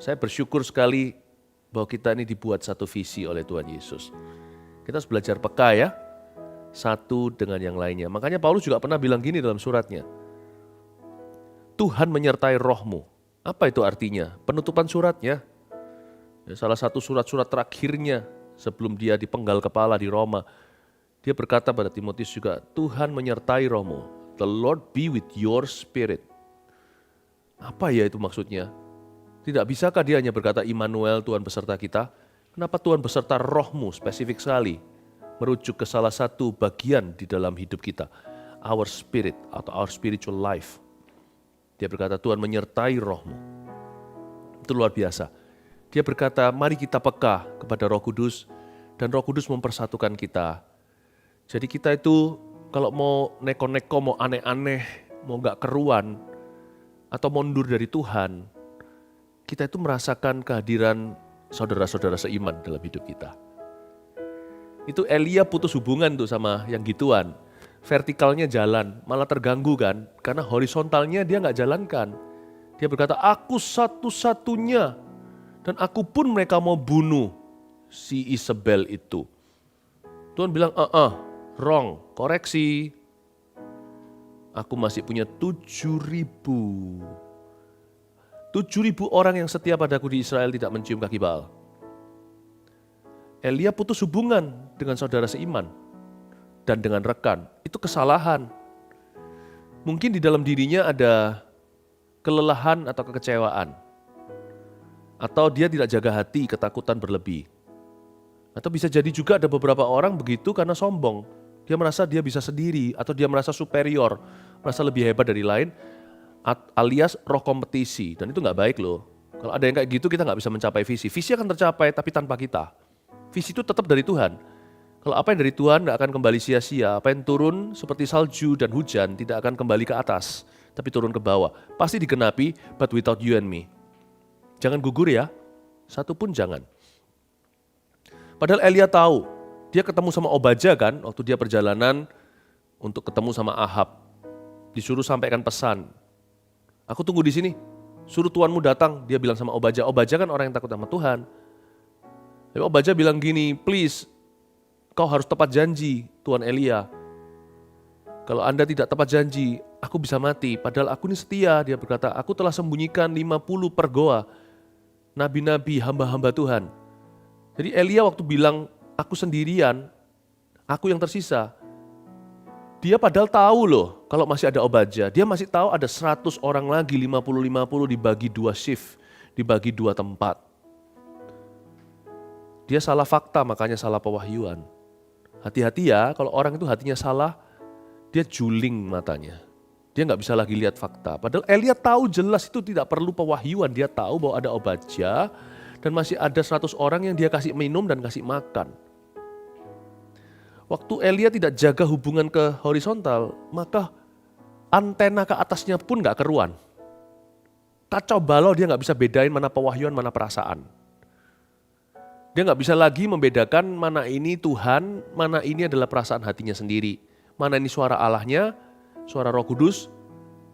Saya bersyukur sekali bahwa kita ini dibuat satu visi oleh Tuhan Yesus. Kita harus belajar peka ya, satu dengan yang lainnya. Makanya Paulus juga pernah bilang gini dalam suratnya, Tuhan menyertai rohmu. Apa itu artinya? Penutupan suratnya. Ya, salah satu surat-surat terakhirnya sebelum dia dipenggal kepala di Roma. Dia berkata pada Timotius juga, Tuhan menyertai rohmu. The Lord be with your spirit. Apa ya itu maksudnya? Tidak bisakah dia hanya berkata Immanuel, Tuhan beserta kita? Kenapa Tuhan beserta rohmu spesifik sekali? Merujuk ke salah satu bagian di dalam hidup kita. Our spirit atau our spiritual life. Dia berkata Tuhan menyertai rohmu. Itu luar biasa. Dia berkata mari kita peka kepada Roh Kudus. Dan Roh Kudus mempersatukan kita. Jadi kita itu kalau mau neko-neko, mau aneh-aneh, mau gak keruan, atau mundur dari Tuhan, kita itu merasakan kehadiran saudara-saudara seiman dalam hidup kita. Itu Elia putus hubungan tuh sama yang gituan. Vertikalnya jalan, malah terganggu kan, karena horizontalnya dia gak jalankan. Dia berkata, aku satu-satunya, dan aku pun mereka mau bunuh si Isabel itu. Tuhan bilang, wrong, koreksi. Aku masih punya 7.000 orang yang setia padaku di Israel tidak mencium kaki Baal. Elia putus hubungan dengan saudara seiman dan dengan rekan. Itu kesalahan. Mungkin di dalam dirinya ada kelelahan atau kekecewaan. Atau dia tidak jaga hati, ketakutan berlebih. Atau bisa jadi juga ada beberapa orang begitu karena sombong. Dia merasa dia bisa sendiri atau dia merasa superior, merasa lebih hebat dari lain, alias roh kompetisi. Dan itu gak baik loh. Kalau ada yang kayak gitu kita gak bisa mencapai visi. Visi akan tercapai tapi tanpa kita. Visi itu tetap dari Tuhan. Kalau apa yang dari Tuhan gak akan kembali sia-sia. Apa yang turun seperti salju dan hujan tidak akan kembali ke atas, tapi turun ke bawah. Pasti digenapi, but without you and me. Jangan gugur ya, satu pun jangan. Padahal Elia tahu, dia ketemu sama Obaja kan, waktu dia perjalanan untuk ketemu sama Ahab. Disuruh sampaikan pesan. Aku tunggu di sini, suruh tuanmu datang. Dia bilang sama Obaja, Obaja kan orang yang takut sama Tuhan. Tapi Obaja bilang gini, please, kau harus tepat janji, Tuan Elia. Kalau Anda tidak tepat janji, aku bisa mati. Padahal aku ini setia, dia berkata, aku telah sembunyikan 50 pergoa, nabi-nabi, hamba-hamba Tuhan. Jadi Elia waktu bilang, aku sendirian, aku yang tersisa. Dia padahal tahu loh, kalau masih ada Obaja. Dia masih tahu ada 100 orang lagi, 50-50 dibagi 2 shift, dibagi 2 tempat. Dia salah fakta, makanya salah pewahyuan. Hati-hati ya, kalau orang itu hatinya salah, dia juling matanya. Dia gak bisa lagi lihat fakta. Padahal Elia tahu jelas itu tidak perlu pewahyuan. Dia tahu bahwa ada Obaja, dan masih ada 100 orang yang dia kasih minum dan kasih makan. Waktu Elia tidak jaga hubungan ke horizontal, maka antena ke atasnya pun gak keruan. Kacau balau, dia gak bisa bedain mana pewahyuan, mana perasaan. Dia gak bisa lagi membedakan mana ini Tuhan, mana ini adalah perasaan hatinya sendiri. Mana ini suara Allahnya, suara Roh Kudus,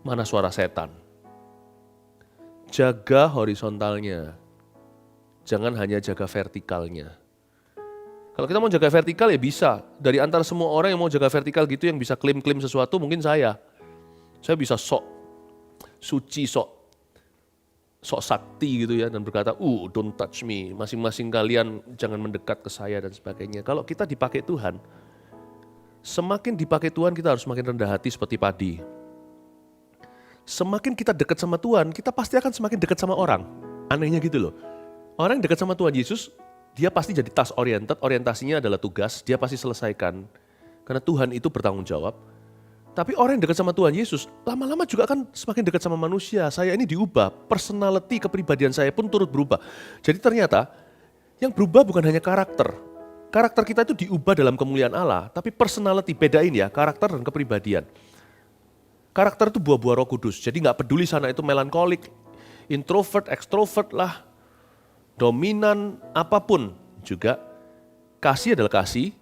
mana suara setan. Jaga horizontalnya. Jangan hanya jaga vertikalnya. Kalau kita mau jaga vertikal ya bisa. Dari antara semua orang yang mau jaga vertikal gitu yang bisa klaim-klaim sesuatu mungkin saya. Saya bisa sok suci, sok sakti gitu ya. Dan berkata, don't touch me. Masing-masing kalian jangan mendekat ke saya dan sebagainya. Kalau kita dipakai Tuhan, semakin dipakai Tuhan kita harus semakin rendah hati seperti padi. Semakin kita dekat sama Tuhan, kita pasti akan semakin dekat sama orang. Anehnya gitu loh. Orang yang dekat sama Tuhan Yesus, dia pasti jadi task oriented, orientasinya adalah tugas, dia pasti selesaikan. Karena Tuhan itu bertanggung jawab. Tapi orang yang dekat sama Tuhan Yesus, lama-lama juga akan semakin dekat sama manusia. Saya ini diubah, personality, kepribadian saya pun turut berubah. Jadi ternyata, yang berubah bukan hanya karakter. Karakter kita itu diubah dalam kemuliaan Allah, tapi personality, bedain ya, karakter dan kepribadian. Karakter itu buah-buah Roh Kudus, jadi gak peduli sana itu melankolik, introvert, extrovert lah, dominan, apapun juga. Kasih adalah kasih,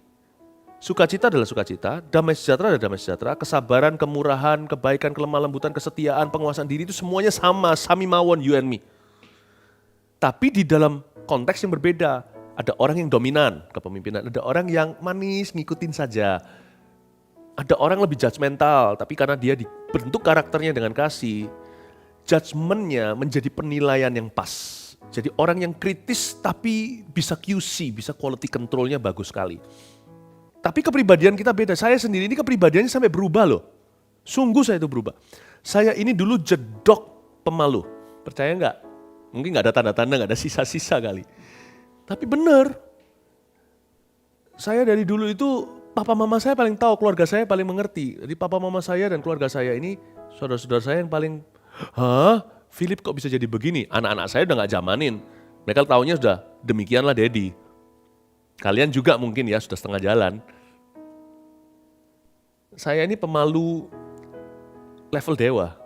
sukacita adalah sukacita, damai sejahtera adalah damai sejahtera, kesabaran, kemurahan, kebaikan, kelemah lembutan, kesetiaan, penguasaan diri itu semuanya sama, sami mawon, you and me. Tapi di dalam konteks yang berbeda. Ada orang yang dominan kepemimpinan, ada orang yang manis ngikutin saja. Ada orang lebih judgmental, tapi karena dia dibentuk karakternya dengan kasih, judgementnya menjadi penilaian yang pas. Jadi orang yang kritis tapi bisa QC, bisa quality controlnya bagus sekali. Tapi kepribadian kita beda. Saya sendiri ini kepribadiannya sampai berubah loh. Sungguh saya itu berubah. Saya ini dulu jedok pemalu. Percaya nggak? Mungkin nggak ada tanda-tanda, nggak ada sisa-sisa kali. Tapi benar. Saya dari dulu itu papa mama saya paling tahu, keluarga saya paling mengerti. Jadi papa mama saya dan keluarga saya ini saudara-saudara saya yang paling, hah? Philip kok bisa jadi begini? Anak-anak saya udah nggak zamanin. Mereka taunya sudah demikianlah Daddy. Kalian juga mungkin ya sudah setengah jalan. Saya ini pemalu level dewa.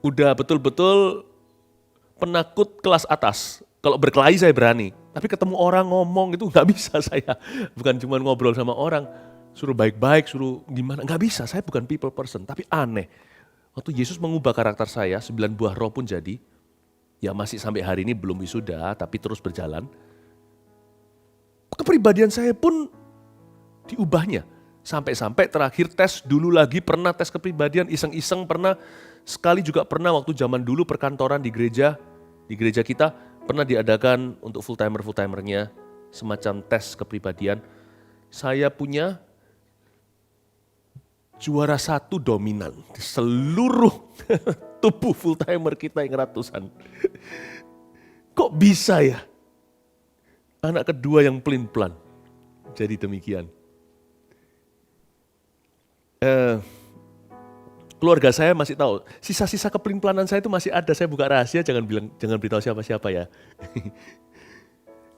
Udah betul-betul penakut kelas atas. Kalau berkelahi saya berani, tapi ketemu orang ngomong itu nggak bisa saya. Bukan cuma ngobrol sama orang, suruh baik-baik, suruh gimana, nggak bisa. Saya bukan people person, tapi aneh. Waktu Yesus mengubah karakter saya, 9 buah roh pun jadi. Ya masih sampai hari ini belum wisuda, tapi terus berjalan. Kepribadian saya pun diubahnya. Sampai-sampai terakhir tes dulu lagi, pernah tes kepribadian, iseng-iseng pernah. Sekali juga pernah waktu zaman dulu perkantoran di gereja kita, pernah diadakan untuk full-timernya semacam tes kepribadian. Saya punya juara 1 dominan di seluruh tubuh full-timer kita yang ratusan. Kok bisa ya? Anak kedua yang pelin-pelan. Jadi demikian. Keluarga saya masih tahu, sisa-sisa kepelin-pelanan saya itu masih ada. Saya buka rahasia, jangan beritahu siapa-siapa ya.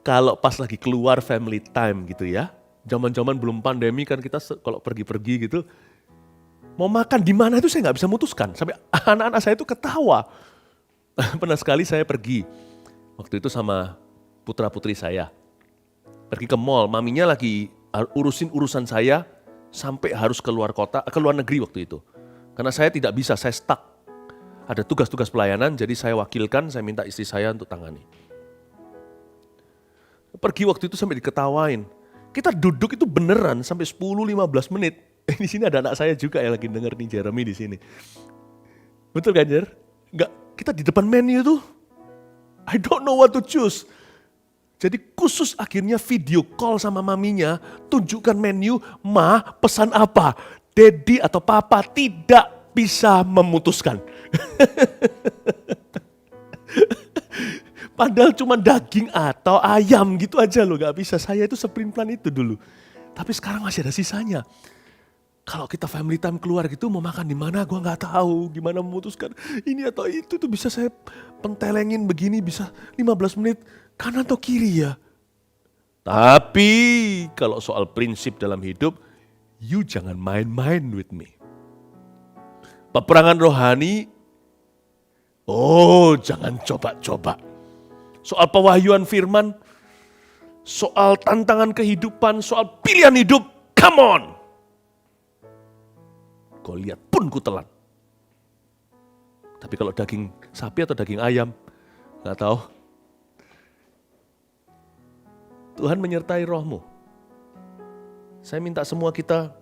Kalau pas lagi keluar family time gitu ya, zaman-zaman belum pandemi kan kita kalau pergi-pergi gitu, mau makan di mana itu saya nggak bisa mutuskan. Sampai anak-anak saya itu ketawa. Pernah sekali saya pergi, waktu itu sama putra-putri saya. Pergi ke mall, maminya lagi urusin urusan saya sampai harus keluar kota, keluar negeri waktu itu. Karena saya tidak bisa, saya stuck. Ada tugas-tugas pelayanan, jadi saya wakilkan, saya minta istri saya untuk tangani. Pergi waktu itu sampai diketawain. Kita duduk itu beneran sampai 10-15 menit. Di sini ada anak saya juga yang lagi denger nih, Jeremy di sini. Betul kan, Jer? Enggak, kita di depan menu tuh. I don't know what to choose. Jadi khusus akhirnya video call sama maminya, tunjukkan menu, ma pesan apa? Daddy atau papa tidak bisa memutuskan. Padahal cuma daging atau ayam gitu aja loh, gak bisa. Saya itu sepelin-pelan itu dulu. Tapi sekarang masih ada sisanya. Kalau kita family time keluar gitu mau makan di mana, gue nggak tahu gimana memutuskan ini atau itu tuh bisa saya pentelengin begini bisa 15 menit kanan atau kiri ya. Tapi kalau soal prinsip dalam hidup, you jangan main-main with me. Peperangan rohani, oh jangan coba-coba. Soal pewahyuan firman, soal tantangan kehidupan, soal pilihan hidup, come on. Kau lihat pun ku telan. Tapi kalau daging sapi atau daging ayam, gak tahu. Tuhan menyertai rohmu. Saya minta semua kita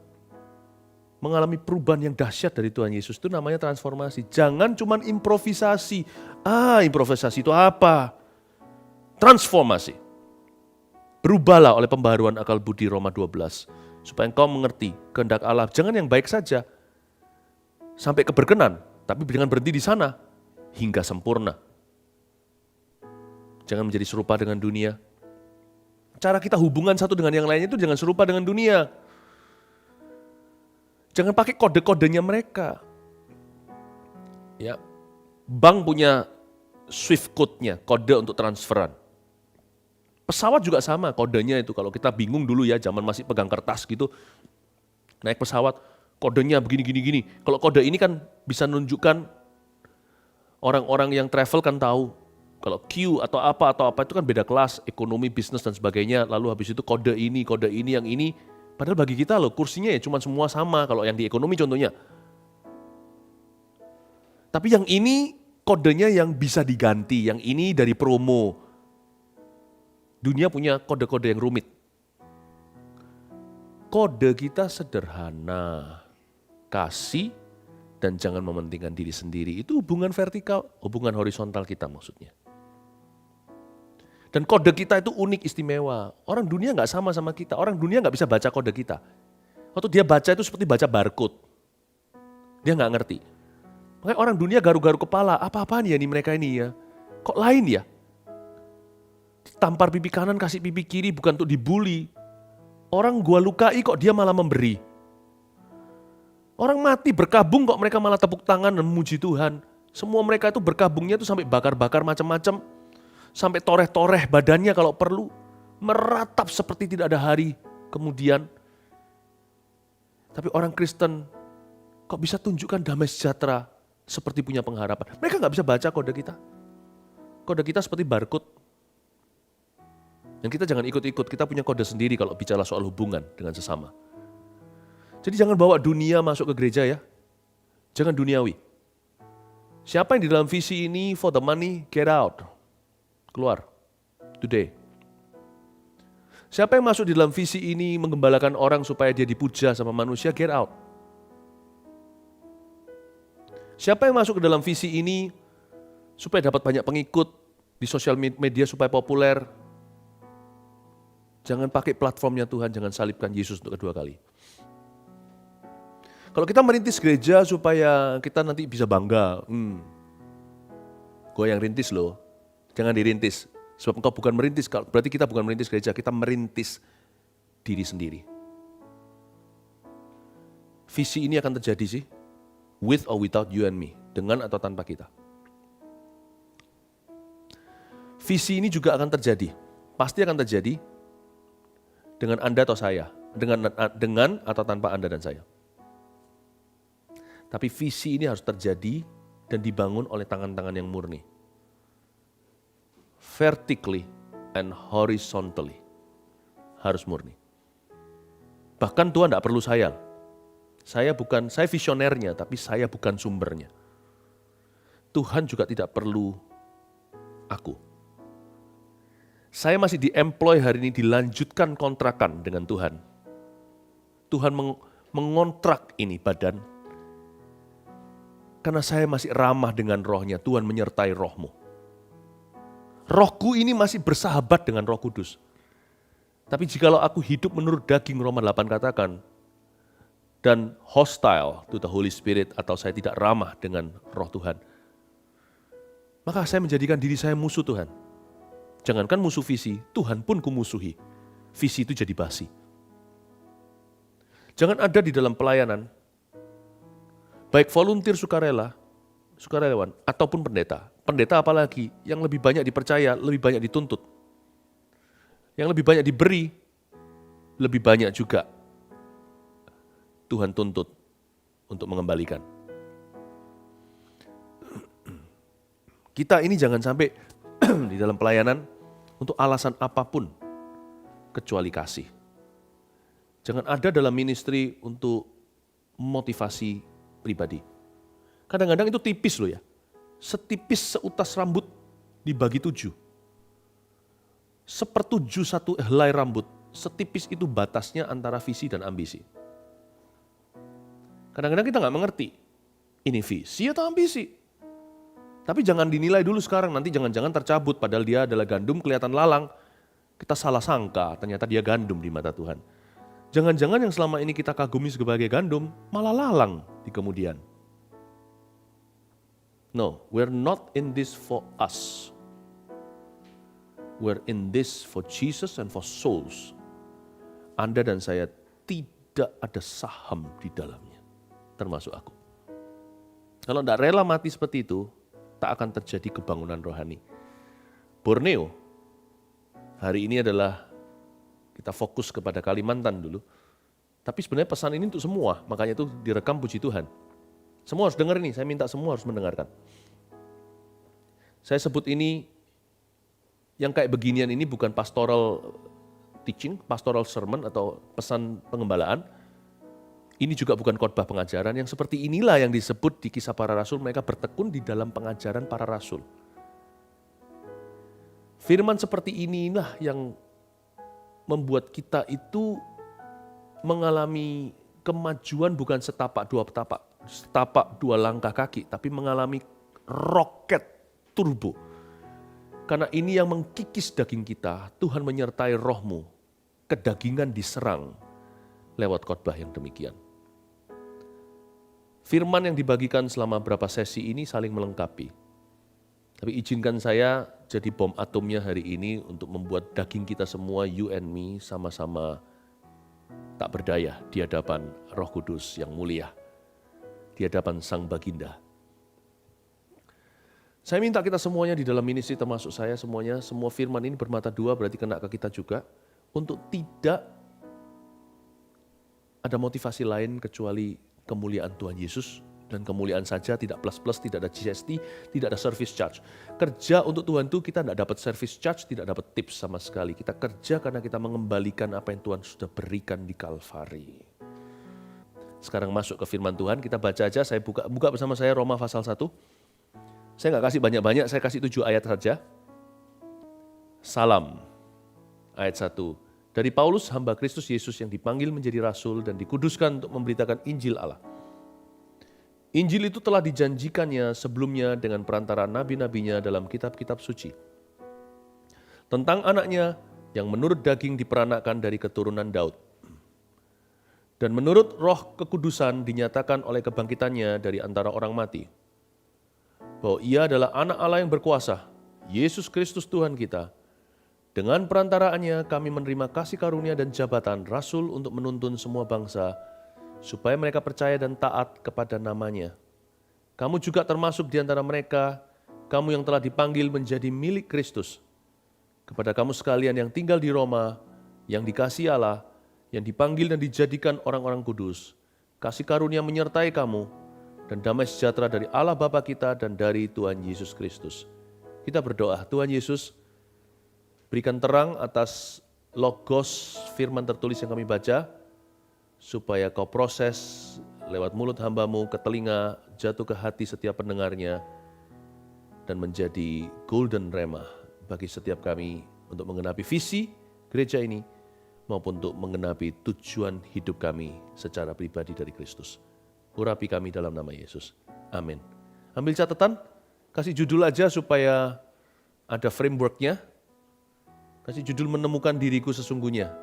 mengalami perubahan yang dahsyat dari Tuhan Yesus. Itu namanya transformasi. Jangan cuma improvisasi. Improvisasi itu apa? Transformasi. Berubahlah oleh pembaharuan akal budi Roma 12. Supaya engkau mengerti kehendak Allah. Jangan yang baik saja. Sampai keberkenan. Tapi jangan berhenti di sana. Hingga sempurna. Jangan menjadi serupa dengan dunia. Cara kita hubungan satu dengan yang lainnya itu jangan serupa dengan dunia. Jangan pakai kode-kodenya mereka. Ya, bank punya Swift code-nya, kode untuk transferan. Pesawat juga sama kodenya itu. Kalau kita bingung dulu ya, zaman masih pegang kertas gitu, naik pesawat, kodenya begini-gini. Kalau kode ini kan bisa nunjukkan orang-orang yang travel kan tahu. Kalau Q atau apa itu kan beda kelas, ekonomi, bisnis dan sebagainya. Lalu habis itu kode ini, yang ini. Padahal bagi kita loh kursinya ya cuma semua sama kalau yang di ekonomi contohnya. Tapi yang ini kodenya yang bisa diganti, yang ini dari promo. Dunia punya kode-kode yang rumit. Kode kita sederhana, kasih dan jangan mementingkan diri sendiri. Itu hubungan vertikal, hubungan horizontal kita maksudnya. Dan kode kita itu unik, istimewa. Orang dunia nggak sama kita, orang dunia nggak bisa baca kode kita. Waktu dia baca itu seperti baca barcode. Dia nggak ngerti. Makanya orang dunia garu-garu kepala, apa-apaan ya nih mereka ini ya. Kok lain ya? Tampar pipi kanan, kasih pipi kiri bukan untuk dibully. Orang gua lukai kok dia malah memberi. Orang mati berkabung kok mereka malah tepuk tangan dan memuji Tuhan. Semua mereka itu berkabungnya itu sampai bakar-bakar macam-macam. Sampai toreh-toreh badannya kalau perlu. Meratap seperti tidak ada hari kemudian. Tapi orang Kristen kok bisa tunjukkan damai sejahtera seperti punya pengharapan. Mereka gak bisa baca kode kita. Kode kita seperti barcode. Dan kita jangan ikut-ikut, kita punya kode sendiri kalau bicara soal hubungan dengan sesama. Jadi jangan bawa dunia masuk ke gereja ya. Jangan duniawi. Siapa yang di dalam visi ini for the money, get out. Keluar. Today. Siapa yang masuk di dalam visi ini menggembalakan orang supaya dia dipuja sama manusia, get out. Siapa yang masuk ke dalam visi ini supaya dapat banyak pengikut di sosial media supaya populer, jangan pakai platformnya Tuhan, jangan salibkan Yesus untuk kedua kali. Kalau kita merintis gereja supaya kita nanti bisa bangga, gue yang rintis loh, jangan dirintis. Sebab engkau bukan merintis, berarti kita bukan merintis gereja, kita merintis diri sendiri. Visi ini akan terjadi sih, with or without you and me, dengan atau tanpa kita. Visi ini juga akan terjadi, pasti akan terjadi, dengan Anda atau saya, dengan atau tanpa Anda dan saya. Tapi visi ini harus terjadi dan dibangun oleh tangan-tangan yang murni. Vertically and horizontally. Harus murni. Bahkan Tuhan tidak perlu saya. Saya visionernya, tapi saya bukan sumbernya. Tuhan juga tidak perlu aku. Saya masih di-employ hari ini, dilanjutkan kontrakan dengan Tuhan. Tuhan mengontrak ini badan. Karena saya masih ramah dengan rohnya, Tuhan menyertai rohmu. Rohku ini masih bersahabat dengan Roh Kudus. Tapi jikalau aku hidup menurut daging, Roma 8 katakan, dan hostile to the Holy Spirit, atau saya tidak ramah dengan roh Tuhan, maka saya menjadikan diri saya musuh Tuhan. Jangankan musuh visi, Tuhan pun kumusuhi. Visi itu jadi basi. Jangan ada di dalam pelayanan, baik volunteer sukarelawan, ataupun pendeta. Pendeta apalagi, yang lebih banyak dipercaya, lebih banyak dituntut. Yang lebih banyak diberi, lebih banyak juga Tuhan tuntut untuk mengembalikan. Kita ini jangan sampai di dalam pelayanan untuk alasan apapun kecuali kasih. Jangan ada dalam ministry untuk motivasi pribadi. Kadang-kadang itu tipis loh ya. Setipis seutas rambut dibagi 7. 1/7 satu helai rambut. Setipis itu batasnya antara visi dan ambisi. Kadang-kadang kita nggak mengerti. Ini visi atau ambisi? Tapi jangan dinilai dulu sekarang, nanti jangan-jangan tercabut padahal dia adalah gandum kelihatan lalang. Kita salah sangka, ternyata dia gandum di mata Tuhan. Jangan-jangan yang selama ini kita kagumi sebagai gandum, malah lalang di kemudian. No, we're not in this for us. We're in this for Jesus and for souls. Anda dan saya tidak ada saham di dalamnya, termasuk aku. Kalau tidak rela mati seperti itu, tak akan terjadi kebangunan rohani. Borneo, hari ini adalah kita fokus kepada Kalimantan dulu. Tapi sebenarnya pesan ini untuk semua, makanya itu direkam puji Tuhan. Semua harus dengar ini, saya minta semua harus mendengarkan. Saya sebut ini, yang kayak beginian ini bukan pastoral teaching, pastoral sermon atau pesan pengembalaan. Ini juga bukan khotbah pengajaran, yang seperti inilah yang disebut di Kisah Para Rasul, mereka bertekun di dalam pengajaran para rasul. Firman seperti inilah yang membuat kita itu mengalami kemajuan bukan setapak dua langkah kaki, tapi mengalami roket turbo. Karena ini yang mengkikis daging kita, Tuhan menyertai rohmu, kedagingan diserang lewat khotbah yang demikian. Firman yang dibagikan selama beberapa sesi ini saling melengkapi. Tapi izinkan saya jadi bom atomnya hari ini untuk membuat daging kita semua, you and me, sama-sama tak berdaya di hadapan Roh Kudus yang mulia, di hadapan Sang Baginda. Saya minta kita semuanya di dalam ministry, termasuk saya semuanya, semua firman ini bermata dua, berarti kena ke kita juga, untuk tidak ada motivasi lain kecuali kemuliaan Tuhan Yesus, dan kemuliaan saja, tidak plus-plus, tidak ada GST, tidak ada service charge. Kerja untuk Tuhan itu kita tidak dapat service charge, tidak dapat tips sama sekali. Kita kerja karena kita mengembalikan apa yang Tuhan sudah berikan di Kalvari. Sekarang masuk ke firman Tuhan, kita baca aja, saya buka bersama saya Roma pasal 1. Saya nggak kasih banyak-banyak, saya kasih 7 ayat saja. Salam, ayat 1. Dari Paulus, hamba Kristus Yesus yang dipanggil menjadi rasul dan dikuduskan untuk memberitakan Injil Allah. Injil itu telah dijanjikannya sebelumnya dengan perantara nabi-nabinya dalam kitab-kitab suci. Tentang anaknya yang menurut daging diperanakkan dari keturunan Daud. Dan menurut roh kekudusan dinyatakan oleh kebangkitannya dari antara orang mati. Bahwa ia adalah anak Allah yang berkuasa, Yesus Kristus Tuhan kita. Dengan perantaraannya kami menerima kasih karunia dan jabatan rasul untuk menuntun semua bangsa, supaya mereka percaya dan taat kepada namanya. Kamu juga termasuk di antara mereka, kamu yang telah dipanggil menjadi milik Kristus. Kepada kamu sekalian yang tinggal di Roma, yang dikasihi Allah, yang dipanggil dan dijadikan orang-orang kudus, kasih karunia menyertai kamu, dan damai sejahtera dari Allah Bapa kita dan dari Tuhan Yesus Kristus. Kita berdoa, Tuhan Yesus, berikan terang atas logos firman tertulis yang kami baca, supaya kau proses lewat mulut hamba-Mu ke telinga, jatuh ke hati setiap pendengarnya, dan menjadi golden rhema bagi setiap kami untuk menggenapi visi gereja ini, maupun untuk menggenapi tujuan hidup kami secara pribadi dari Kristus. Urapi kami dalam nama Yesus. Amin. Ambil catatan, kasih judul aja supaya ada frameworknya. Kasih judul menemukan diriku sesungguhnya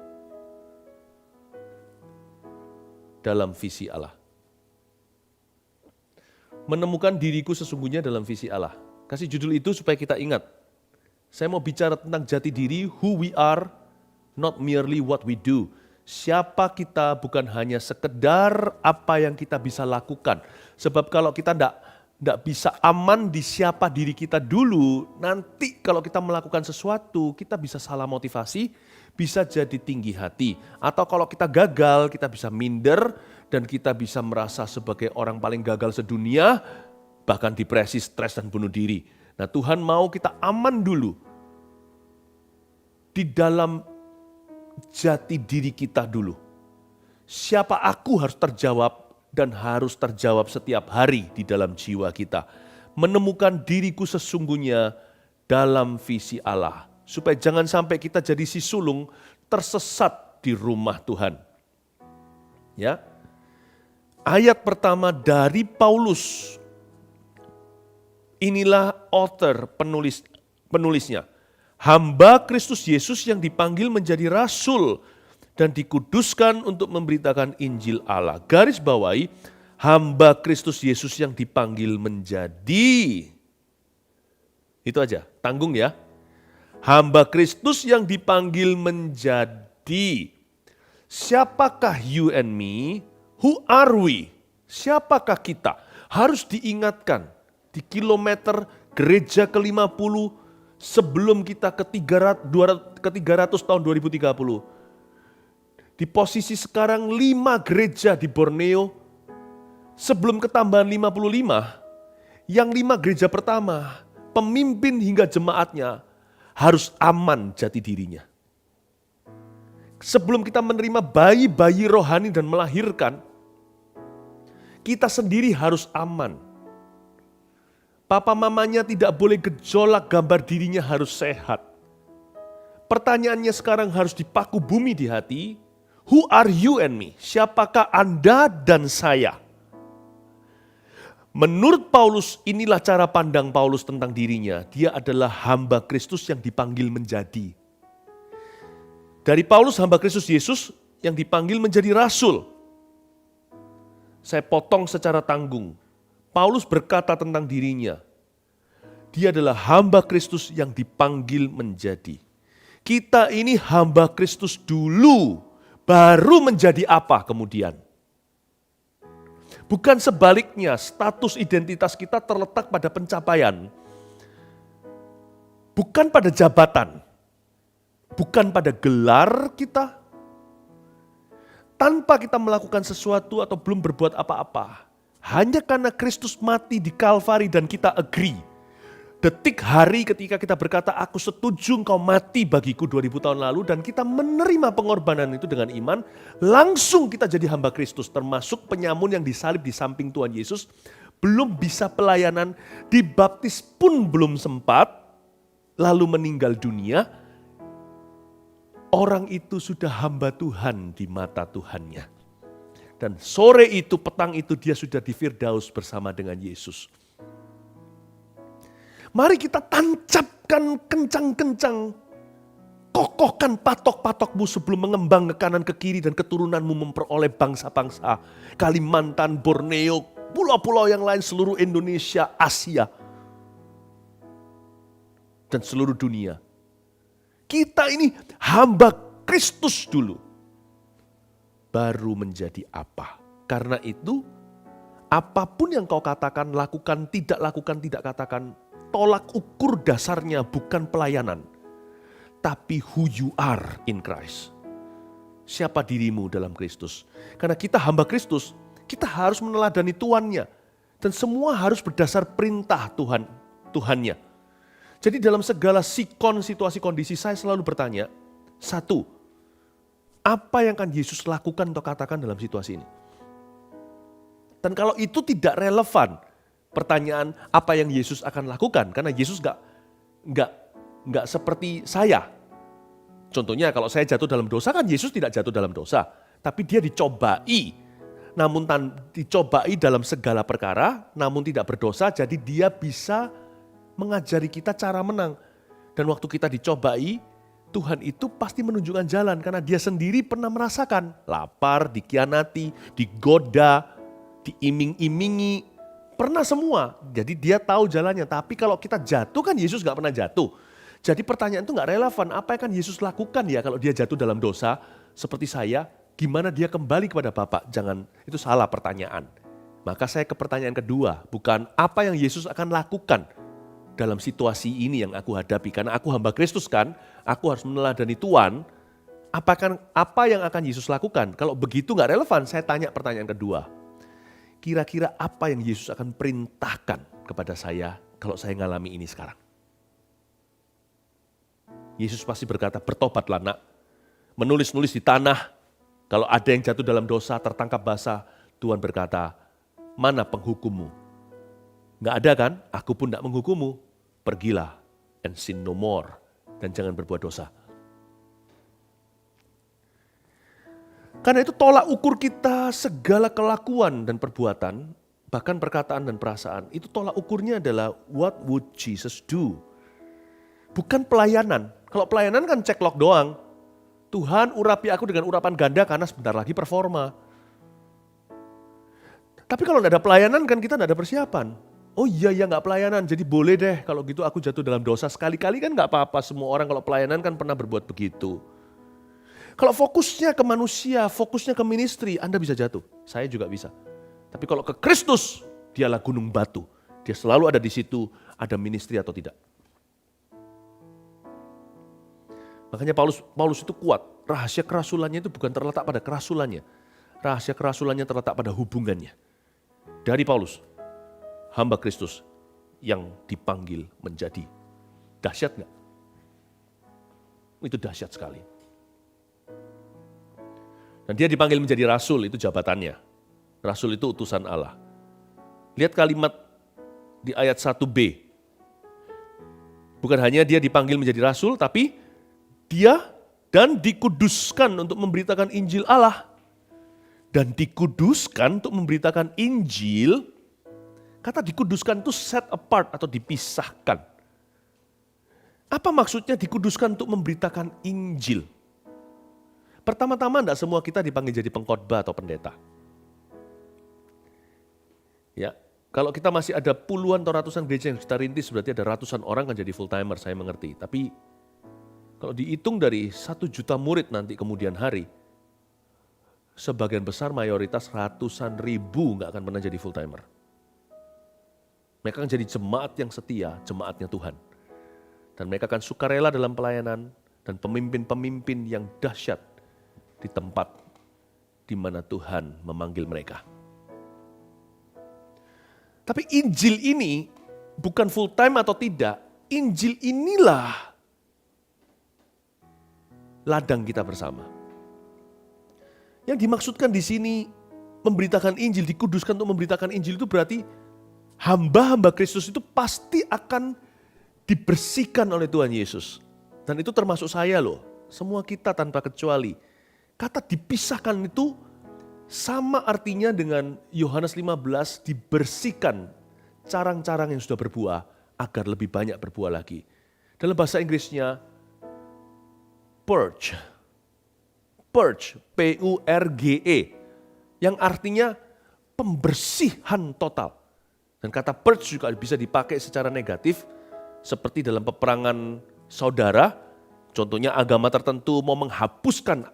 dalam visi Allah. Menemukan diriku sesungguhnya dalam visi Allah. Kasih judul itu supaya kita ingat. Saya mau bicara tentang jati diri, who we are, not merely what we do. Siapa kita bukan hanya sekedar apa yang kita bisa lakukan. Sebab kalau kita tidak bisa aman di siapa diri kita dulu, nanti kalau kita melakukan sesuatu, kita bisa salah motivasi, bisa jadi tinggi hati. Atau kalau kita gagal, kita bisa minder, dan kita bisa merasa sebagai orang paling gagal sedunia, bahkan depresi, stres, dan bunuh diri. Nah, Tuhan mau kita aman dulu di dalam jati diri kita dulu. Siapa aku harus terjawab, dan harus terjawab setiap hari di dalam jiwa kita. Menemukan diriku sesungguhnya dalam visi Allah. Supaya jangan sampai kita jadi si sulung tersesat di rumah Tuhan. Ya. Ayat pertama dari Paulus. Inilah author penulisnya. Hamba Kristus Yesus yang dipanggil menjadi rasul dan dikuduskan untuk memberitakan Injil Allah. Garis bawahi, hamba Kristus Yesus yang dipanggil menjadi. Itu aja, tanggung ya. Hamba Kristus yang dipanggil menjadi. Siapakah you and me? Who are we? Siapakah kita? Harus diingatkan di kilometer gereja ke-50 sebelum kita ke 300 tahun 2030. Di posisi sekarang 5 gereja di Borneo, sebelum ketambahan 55, yang 5 gereja pertama, pemimpin hingga jemaatnya harus aman jati dirinya. Sebelum kita menerima bayi-bayi rohani dan melahirkan, Kita sendiri harus aman. Papa mamanya tidak boleh gejolak, gambar dirinya harus sehat. Pertanyaannya sekarang harus dipaku bumi di hati. Who are you and me? Siapakah Anda dan saya? Menurut Paulus, inilah cara pandang Paulus tentang dirinya. Dia adalah hamba Kristus yang dipanggil menjadi. Dari Paulus, hamba Kristus Yesus yang dipanggil menjadi rasul. Saya potong secara tanggung. Paulus berkata tentang dirinya, dia adalah hamba Kristus yang dipanggil menjadi. Kita ini hamba Kristus dulu, baru menjadi apa kemudian? Bukan sebaliknya, status identitas kita terletak pada pencapaian. Bukan pada jabatan. Bukan pada gelar kita. Tanpa kita melakukan sesuatu atau belum berbuat apa-apa. Hanya karena Kristus mati di Kalvari dan kita agree. Detik hari ketika kita berkata, aku setuju engkau mati bagiku 2000 tahun lalu, dan kita menerima pengorbanan itu dengan iman, langsung kita jadi hamba Kristus, termasuk penyamun yang disalib di samping Tuhan Yesus, belum bisa pelayanan, dibaptis pun belum sempat, lalu meninggal dunia, orang itu sudah hamba Tuhan di mata Tuhannya. Dan sore itu, petang itu dia sudah di Firdaus bersama dengan Yesus. Mari kita tancapkan kencang-kencang. Kokohkan patok-patokmu sebelum mengembang ke kanan ke kiri dan keturunanmu memperoleh bangsa-bangsa. Kalimantan, Borneo, pulau-pulau yang lain, seluruh Indonesia, Asia. Dan seluruh dunia. Kita ini hamba Kristus dulu. Baru menjadi apa. Karena itu, apapun yang kau katakan, lakukan, tidak katakan, tolak ukur dasarnya bukan pelayanan, tapi who you are in Christ. Siapa dirimu dalam Kristus. Karena kita hamba Kristus, kita harus meneladani Tuannya. Dan semua harus berdasar perintah Tuhannya. Jadi dalam segala sikon, situasi, kondisi, saya selalu bertanya, satu, apa yang akan Yesus lakukan atau katakan dalam situasi ini? Dan kalau itu tidak relevan, pertanyaan apa yang Yesus akan lakukan, karena Yesus nggak seperti saya. Contohnya kalau saya jatuh dalam dosa, kan Yesus tidak jatuh dalam dosa, tapi dia dicobai. Namun dicobai dalam segala perkara, namun tidak berdosa, jadi dia bisa mengajari kita cara menang. Dan waktu kita dicobai, Tuhan itu pasti menunjukkan jalan, karena dia sendiri pernah merasakan lapar, dikhianati, digoda, diiming-imingi, pernah semua, jadi dia tahu jalannya. Tapi kalau kita jatuh, kan Yesus gak pernah jatuh. Jadi pertanyaan itu gak relevan, apa yang akan Yesus lakukan ya kalau dia jatuh dalam dosa seperti saya, gimana dia kembali kepada Bapa? Jangan, itu salah pertanyaan. Maka saya ke pertanyaan kedua, bukan apa yang Yesus akan lakukan dalam situasi ini yang aku hadapi. Karena aku hamba Kristus kan, aku harus meneladani Tuhan. Apa yang akan Yesus lakukan? Kalau begitu gak relevan, saya tanya pertanyaan kedua. Kira-kira apa yang Yesus akan perintahkan kepada saya kalau saya ngalami ini sekarang? Yesus pasti berkata, bertobatlah nak. Menulis-nulis di tanah, kalau ada yang jatuh dalam dosa, tertangkap basah, Tuhan berkata, mana penghukummu? Nggak ada kan? Aku pun tidak menghukummu. Pergilah and sin no more. Dan jangan berbuat dosa. Karena itu tolak ukur kita segala kelakuan dan perbuatan, bahkan perkataan dan perasaan, itu tolak ukurnya adalah what would Jesus do? Bukan pelayanan. Kalau pelayanan kan ceklock doang. Tuhan urapi aku dengan urapan ganda karena sebentar lagi performa. Tapi kalau tidak ada pelayanan kan kita tidak ada persiapan. Oh iya gak pelayanan, jadi boleh deh kalau gitu aku jatuh dalam dosa sekali-kali kan gak apa-apa. Semua orang kalau pelayanan kan pernah berbuat begitu. Kalau fokusnya ke manusia, fokusnya ke ministry, Anda bisa jatuh. Saya juga bisa. Tapi kalau ke Kristus, dialah gunung batu. Dia selalu ada di situ, ada ministry atau tidak. Makanya Paulus itu kuat. Rahasia kerasulannya itu bukan terletak pada kerasulannya. Rahasia kerasulannya terletak pada hubungannya. Dari Paulus, hamba Kristus yang dipanggil menjadi. Dahsyat gak? Itu dahsyat sekali. Dan dia dipanggil menjadi rasul, itu jabatannya. Rasul itu utusan Allah. Lihat kalimat di ayat 1b. Bukan hanya dia dipanggil menjadi rasul, tapi dia dan dikuduskan untuk memberitakan Injil Allah. Dan dikuduskan untuk memberitakan Injil, kata dikuduskan itu set apart atau dipisahkan. Apa maksudnya dikuduskan untuk memberitakan Injil? Pertama-tama tidak semua kita dipanggil jadi pengkhotbah atau pendeta. Ya, kalau kita masih ada puluhan atau ratusan gereja yang kita rintis, berarti ada ratusan orang kan jadi full timer, saya mengerti. Tapi kalau dihitung dari 1 juta murid nanti kemudian hari, sebagian besar mayoritas ratusan ribu nggak akan pernah jadi full timer. Mereka akan jadi jemaat yang setia, jemaatnya Tuhan. Dan mereka akan sukarela dalam pelayanan dan pemimpin-pemimpin yang dahsyat di tempat di mana Tuhan memanggil mereka. Tapi Injil ini bukan full time atau tidak, Injil inilah ladang kita bersama. Yang dimaksudkan di sini memberitakan Injil, dikuduskan untuk memberitakan Injil itu berarti hamba-hamba Kristus itu pasti akan dibersihkan oleh Tuhan Yesus. Dan itu termasuk saya loh, semua kita tanpa kecuali. Kata dipisahkan itu sama artinya dengan Yohanes 15, dibersihkan carang-carang yang sudah berbuah agar lebih banyak berbuah lagi. Dalam bahasa Inggrisnya purge, P-U-R-G-E, yang artinya pembersihan total. Dan kata purge juga bisa dipakai secara negatif, seperti dalam peperangan saudara, contohnya agama tertentu mau menghapuskan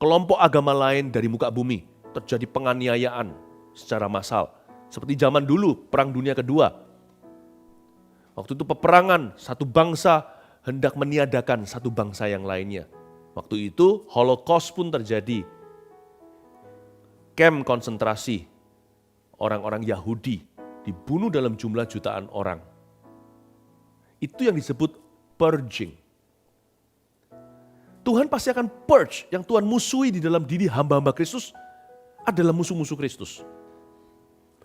kelompok agama lain dari muka bumi, terjadi penganiayaan secara massal. Seperti zaman dulu, Perang Dunia Kedua. Waktu itu peperangan, satu bangsa hendak meniadakan satu bangsa yang lainnya. Waktu itu Holocaust pun terjadi. Camp konsentrasi, orang-orang Yahudi dibunuh dalam jumlah jutaan orang. Itu yang disebut purging. Tuhan pasti akan purge, yang Tuhan musuhi di dalam diri hamba-hamba Kristus adalah musuh-musuh Kristus.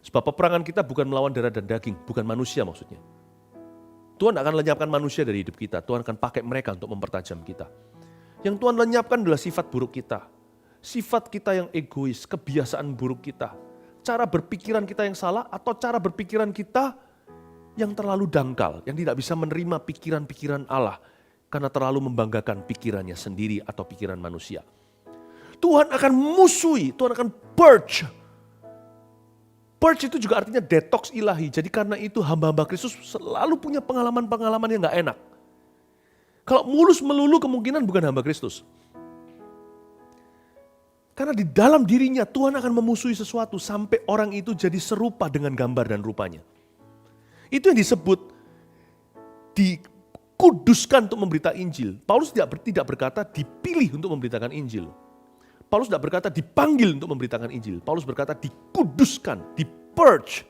Sebab peperangan kita bukan melawan darah dan daging, bukan manusia maksudnya. Tuhan akan lenyapkan manusia dari hidup kita, Tuhan akan pakai mereka untuk mempertajam kita. Yang Tuhan lenyapkan adalah sifat buruk kita. Sifat kita yang egois, kebiasaan buruk kita. Cara berpikiran kita yang salah atau cara berpikiran kita yang terlalu dangkal, yang tidak bisa menerima pikiran-pikiran Allah karena terlalu membanggakan pikirannya sendiri atau pikiran manusia. Tuhan akan musuhi, Tuhan akan purge. Purge itu juga artinya detox ilahi. Jadi karena itu hamba-hamba Kristus selalu punya pengalaman-pengalaman yang gak enak. Kalau mulus melulu kemungkinan bukan hamba Kristus. Karena di dalam dirinya Tuhan akan memusuhi sesuatu sampai orang itu jadi serupa dengan gambar dan rupanya. Itu yang disebut dikuduskan untuk memberitakan Injil. Paulus tidak berkata dipilih untuk memberitakan Injil. Paulus tidak berkata dipanggil untuk memberitakan Injil. Paulus berkata dikuduskan, di-purge,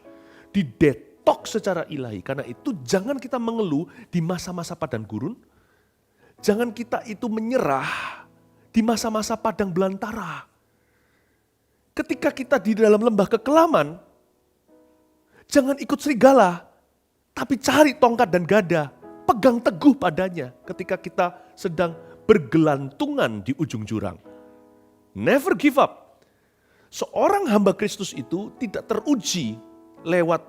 didetox secara ilahi. Karena itu jangan kita mengeluh di masa-masa padang gurun. Jangan kita itu menyerah di masa-masa padang belantara. Ketika kita di dalam lembah kekelaman, jangan ikut serigala. Tapi cari tongkat dan gada, pegang teguh padanya ketika kita sedang bergelantungan di ujung jurang. Never give up. Seorang hamba Kristus itu tidak teruji lewat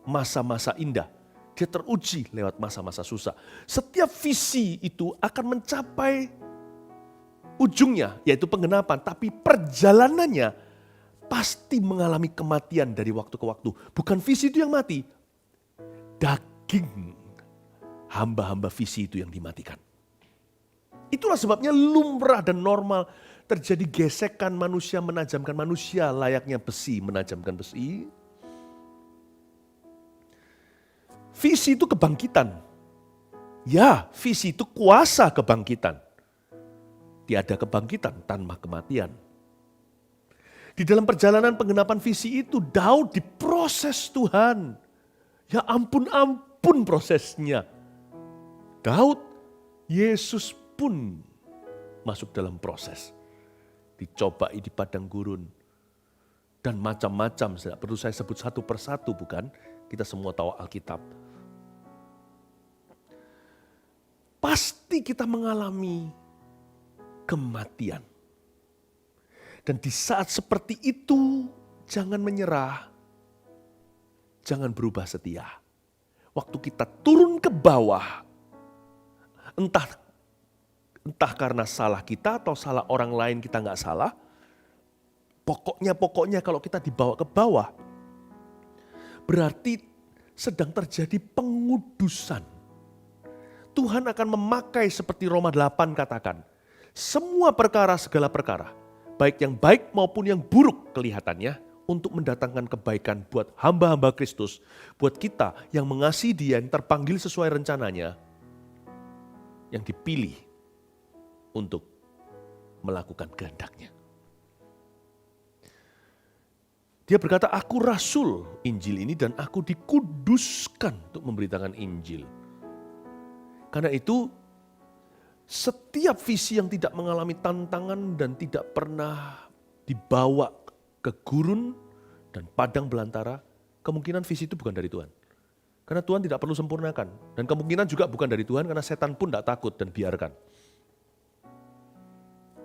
masa-masa indah. Dia teruji lewat masa-masa susah. Setiap visi itu akan mencapai ujungnya, yaitu penggenapan. Tapi perjalanannya pasti mengalami kematian dari waktu ke waktu. Bukan visi itu yang mati. Daging hamba-hamba visi itu yang dimatikan. Itulah sebabnya lumrah dan normal terjadi gesekan manusia menajamkan manusia layaknya besi menajamkan besi. Visi itu kebangkitan. Ya, visi itu kuasa kebangkitan. Tiada kebangkitan tanpa kematian. Di dalam perjalanan penggenapan visi itu Daud diproses Tuhan. Ya ampun prosesnya. Daud, Yesus pun masuk dalam proses. Dicobai di padang gurun. Dan macam-macam, tidak perlu saya sebut satu persatu, bukan? Kita semua tahu Alkitab. Pasti kita mengalami kematian. Dan di saat seperti itu, jangan menyerah, jangan berubah setia. Waktu kita turun ke bawah, entah karena salah kita atau salah orang lain kita nggak salah, pokoknya kalau kita dibawa ke bawah, berarti sedang terjadi pengudusan. Tuhan akan memakai seperti Roma 8 katakan, semua perkara, segala perkara, baik yang baik maupun yang buruk kelihatannya, untuk mendatangkan kebaikan buat hamba-hamba Kristus, buat kita yang mengasihi Dia, yang terpanggil sesuai rencananya, yang dipilih untuk melakukan kehendak-Nya. Dia berkata, aku rasul Injil ini dan aku dikuduskan untuk memberitakan Injil. Karena itu, setiap visi yang tidak mengalami tantangan dan tidak pernah dibawa ke gurun dan padang belantara, kemungkinan visi itu bukan dari Tuhan. Karena Tuhan tidak perlu sempurnakan. Dan kemungkinan juga bukan dari Tuhan karena setan pun tidak takut dan biarkan.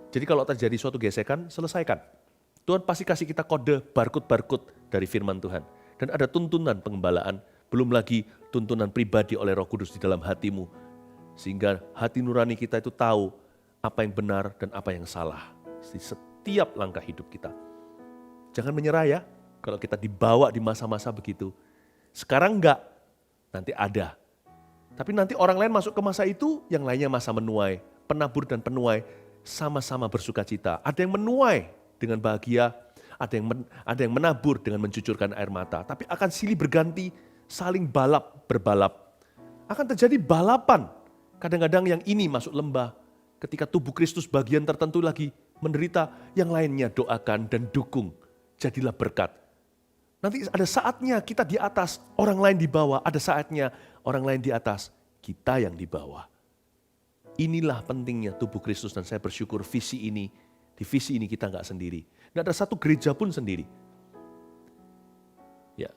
Jadi kalau terjadi suatu gesekan, selesaikan. Tuhan pasti kasih kita kode barcode dari firman Tuhan. Dan ada tuntunan pengembalaan, belum lagi tuntunan pribadi oleh Roh Kudus di dalam hatimu. Sehingga hati nurani kita itu tahu apa yang benar dan apa yang salah di setiap langkah hidup kita. Jangan menyerah ya, kalau kita dibawa di masa-masa begitu. Sekarang enggak, nanti ada. Tapi nanti orang lain masuk ke masa itu, yang lainnya masa menuai. Penabur dan penuai sama-sama bersuka cita. Ada yang menuai dengan bahagia, ada yang menabur dengan mencucurkan air mata. Tapi akan silih berganti, saling berbalap. Akan terjadi balapan. Kadang-kadang yang ini masuk lembah, ketika tubuh Kristus bagian tertentu lagi menderita, yang lainnya doakan dan dukung. Jadilah berkat. Nanti ada saatnya kita di atas, orang lain di bawah. Ada saatnya orang lain di atas, kita yang di bawah. Inilah pentingnya tubuh Kristus dan saya bersyukur di visi ini kita nggak sendiri. Nggak ada satu gereja pun sendiri. Ya,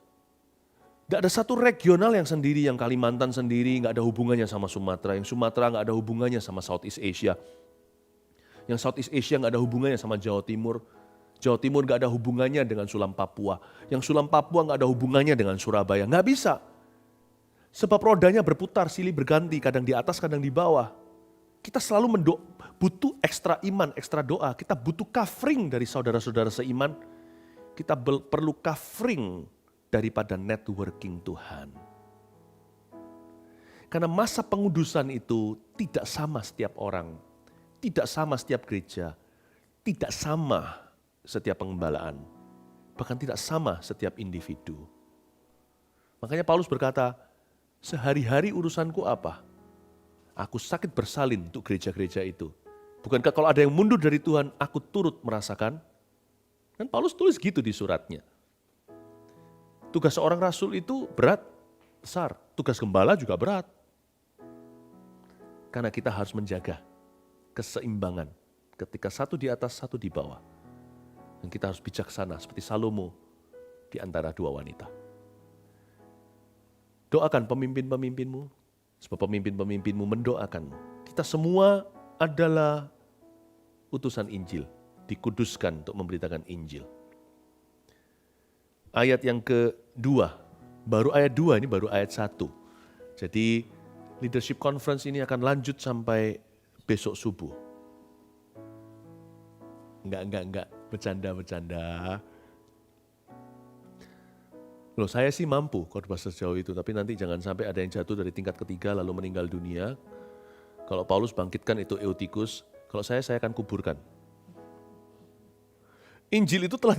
nggak ada satu regional yang sendiri, yang Kalimantan sendiri nggak ada hubungannya sama Sumatera, yang Sumatera nggak ada hubungannya sama Southeast Asia, yang Southeast Asia nggak ada hubungannya sama Jawa Timur. Jawa Timur nggak ada hubungannya dengan Sulam Papua, yang Sulam Papua nggak ada hubungannya dengan Surabaya. Nggak bisa. Sebab rodanya berputar, silih berganti, kadang di atas, kadang di bawah. Kita selalu butuh ekstra iman, ekstra doa. Kita butuh covering dari saudara-saudara seiman. Kita perlu covering daripada networking Tuhan. Karena masa pengudusan itu tidak sama setiap orang, tidak sama setiap gereja, tidak sama setiap pengembalaan, bahkan tidak sama setiap individu. Makanya Paulus berkata, sehari-hari urusanku apa? Aku sakit bersalin untuk gereja-gereja itu. Bukankah kalau ada yang mundur dari Tuhan, aku turut merasakan? Kan Paulus tulis gitu di suratnya. Tugas seorang rasul itu berat, besar. Tugas gembala juga berat. Karena kita harus menjaga keseimbangan. Ketika satu di atas, satu di bawah. Dan kita harus bijaksana seperti Salomo di antara dua wanita. Doakan pemimpin-pemimpinmu, sebab pemimpin-pemimpinmu mendoakanmu. Kita semua adalah utusan Injil, dikuduskan untuk memberitakan Injil. Ayat yang kedua, baru ayat 2, ini baru ayat 1. Jadi leadership conference ini akan lanjut sampai besok subuh. Enggak, bercanda. Loh, saya sih mampu khotbah sejauh itu, tapi nanti jangan sampai ada yang jatuh dari tingkat ketiga lalu meninggal dunia. Kalau Paulus bangkitkan itu Eutikus, kalau saya akan kuburkan. Injil itu telah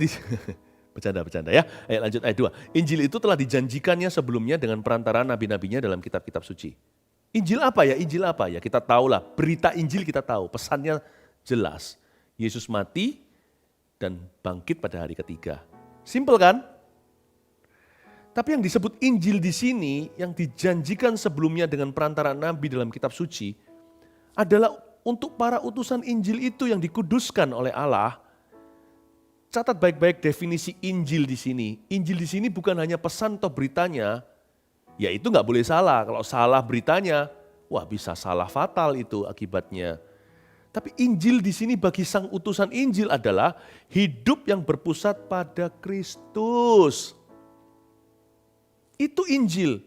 bercanda ya. Ayo lanjut ayat 2. Injil itu telah dijanjikannya sebelumnya dengan perantaraan nabi-nabinya dalam kitab-kitab suci. Injil apa ya? Injil apa ya? Kita tahulah, berita Injil kita tahu, pesannya jelas. Yesus mati dan bangkit pada hari ketiga. Simpel kan? Tapi yang disebut Injil di sini, yang dijanjikan sebelumnya dengan perantaraan nabi dalam kitab suci, adalah untuk para utusan Injil itu yang dikuduskan oleh Allah, Catat baik-baik definisi Injil di sini. Injil di sini bukan hanya pesan atau beritanya, ya itu nggak boleh salah. Kalau salah beritanya, wah bisa salah fatal itu akibatnya. Tapi Injil di sini bagi sang utusan Injil adalah hidup yang berpusat pada Kristus. Itu Injil.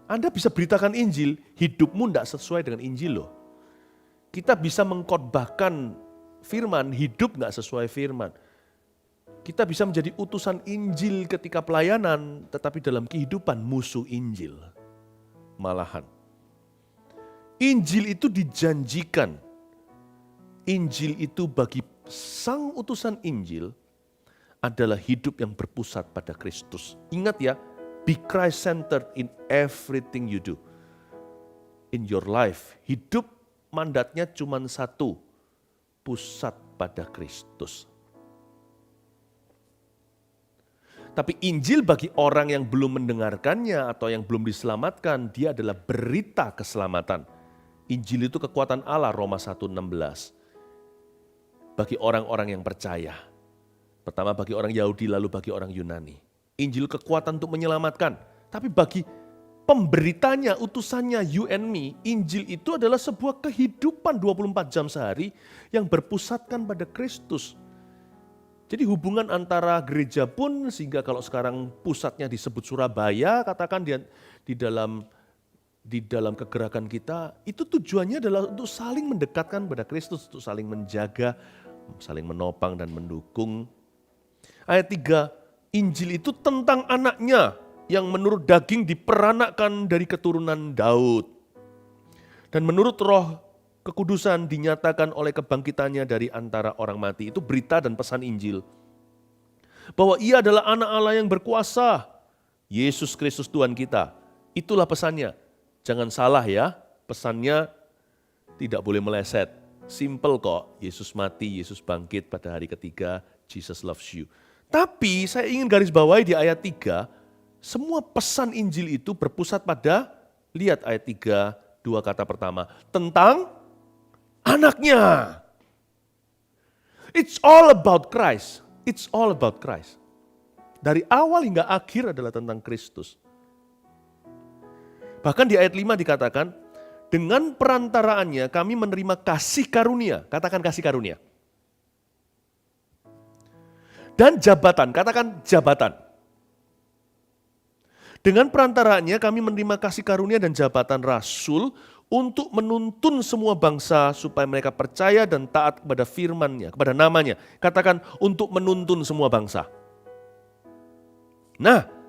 Anda bisa beritakan Injil, hidupmu tidak sesuai dengan Injil loh. Kita bisa mengkhotbahkan firman, hidup nggak sesuai firman. Kita bisa menjadi utusan Injil ketika pelayanan, tetapi dalam kehidupan musuh Injil. Malahan. Injil itu dijanjikan. Injil itu bagi sang utusan Injil adalah hidup yang berpusat pada Kristus. Ingat ya, be Christ-centered in everything you do. In your life, hidup mandatnya cuma satu, pusat pada Kristus. Tapi Injil bagi orang yang belum mendengarkannya atau yang belum diselamatkan, dia adalah berita keselamatan. Injil itu kekuatan Allah, Roma 1:16. Bagi orang-orang yang percaya. Pertama bagi orang Yahudi, lalu bagi orang Yunani. Injil kekuatan untuk menyelamatkan. Tapi bagi pemberitanya, utusannya, you and me, Injil itu adalah sebuah kehidupan 24 jam sehari yang berpusatkan pada Kristus. Jadi hubungan antara gereja pun, sehingga kalau sekarang pusatnya disebut Surabaya, katakan di dalam kegerakan kita, itu tujuannya adalah untuk saling mendekatkan pada Kristus, untuk saling menjaga, saling menopang dan mendukung. Ayat 3, Injil itu tentang anaknya yang menurut daging diperanakkan dari keturunan Daud. Dan menurut Roh Kekudusan dinyatakan oleh kebangkitannya dari antara orang mati. Itu berita dan pesan Injil. Bahwa ia adalah anak Allah yang berkuasa. Yesus Kristus Tuhan kita. Itulah pesannya. Jangan salah ya, pesannya tidak boleh meleset. Simple kok, Yesus mati, Yesus bangkit pada hari ketiga, Jesus loves you. Tapi saya ingin garis bawahi di ayat 3, semua pesan Injil itu berpusat pada, lihat ayat 3, dua kata pertama, tentang anaknya. It's all about Christ. It's all about Christ. Dari awal hingga akhir adalah tentang Kristus. Bahkan di ayat 5 dikatakan, dengan perantaraannya kami menerima kasih karunia. Katakan kasih karunia. Dan jabatan, katakan jabatan. Dengan perantaraannya kami menerima kasih karunia dan jabatan rasul untuk menuntun semua bangsa supaya mereka percaya dan taat kepada firman-Nya, kepada namanya. Katakan untuk menuntun semua bangsa. Nah,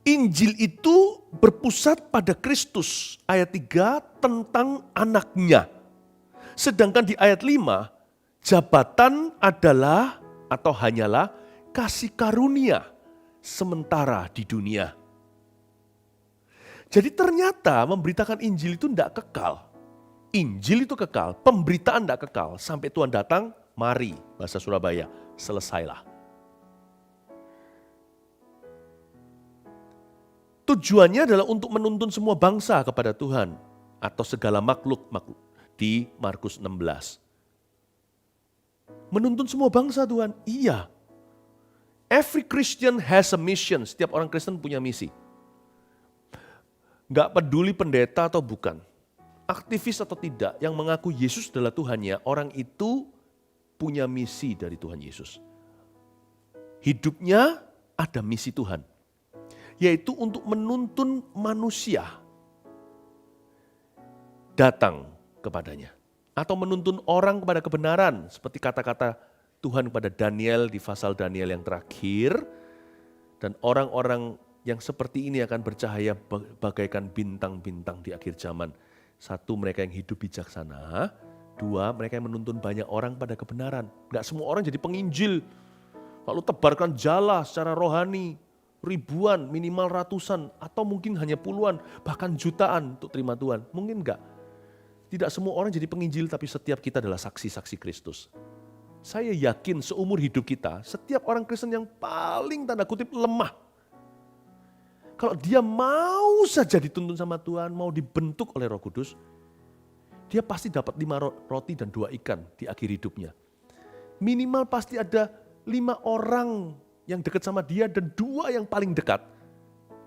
Injil itu berpusat pada Kristus. Ayat 3 tentang anaknya. Sedangkan di ayat 5, jabatan adalah atau hanyalah kasih karunia sementara di dunia. Jadi ternyata memberitakan Injil itu tidak kekal. Injil itu kekal, pemberitaan tidak kekal. Sampai Tuhan datang, mari, bahasa Surabaya, selesailah. Tujuannya adalah untuk menuntun semua bangsa kepada Tuhan. Atau segala makhluk di Markus 16. Menuntun semua bangsa Tuhan, iya. Every Christian has a mission, setiap orang Kristen punya misi. Gak peduli pendeta atau bukan, aktivis atau tidak, yang mengaku Yesus adalah Tuhannya, orang itu punya misi dari Tuhan Yesus. Hidupnya ada misi Tuhan, yaitu untuk menuntun manusia datang kepadanya. Atau menuntun orang kepada kebenaran, seperti kata-kata Tuhan kepada Daniel di pasal Daniel yang terakhir, dan orang-orang yang seperti ini akan bercahaya bagaikan bintang-bintang di akhir zaman. Satu, mereka yang hidup bijaksana. Dua, mereka yang menuntun banyak orang pada kebenaran. Gak semua orang jadi penginjil. Lalu tebarkan jala secara rohani. Ribuan, minimal ratusan, atau mungkin hanya puluhan, bahkan jutaan untuk terima Tuhan. Mungkin enggak. Tidak semua orang jadi penginjil, tapi setiap kita adalah saksi-saksi Kristus. Saya yakin seumur hidup kita, setiap orang Kristen yang paling tanda kutip lemah, kalau dia mau saja dituntun sama Tuhan, mau dibentuk oleh Roh Kudus, dia pasti dapat 5 roti dan 2 ikan di akhir hidupnya. minimal pasti ada 5 orang yang dekat sama dia dan 2 yang paling dekat.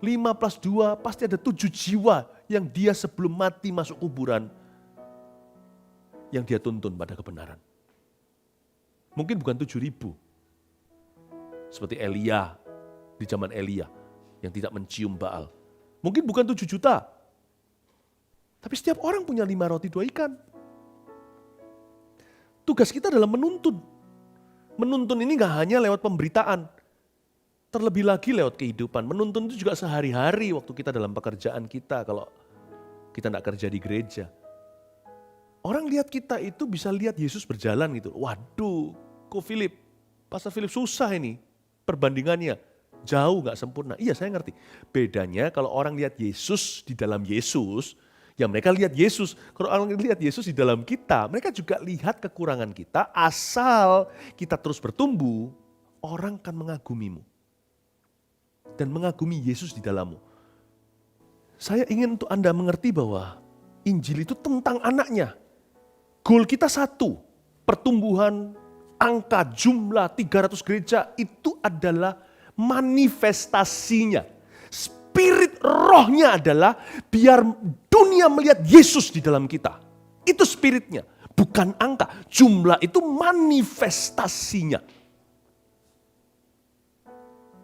5 plus 2 pasti ada 7 jiwa yang dia sebelum mati masuk kuburan, yang dia tuntun pada kebenaran. Mungkin bukan 7.000, seperti Elia di zaman Elia yang tidak mencium Baal. Mungkin bukan 7 juta, tapi setiap orang punya 5 roti 2 ikan. Tugas kita adalah menuntun. Menuntun ini gak hanya lewat pemberitaan, terlebih lagi lewat kehidupan. Menuntun itu juga sehari-hari waktu kita dalam pekerjaan kita, kalau kita gak kerja di gereja. Orang lihat kita itu bisa lihat Yesus berjalan gitu. Waduh, kok Pastor Philip susah ini perbandingannya. Jauh gak sempurna. Iya, saya ngerti. Bedanya kalau orang lihat Yesus di dalam Yesus, ya mereka lihat Yesus. Kalau orang lihat Yesus di dalam kita, mereka juga lihat kekurangan kita. Asal kita terus bertumbuh, orang akan mengagumimu. Dan mengagumi Yesus di dalammu. Saya ingin untuk Anda mengerti bahwa Injil itu tentang anaknya. Goal kita satu, pertumbuhan angka jumlah 300 gereja itu adalah manifestasinya. Spirit rohnya adalah biar dunia melihat Yesus di dalam kita. Itu spiritnya, bukan angka. Jumlah itu manifestasinya.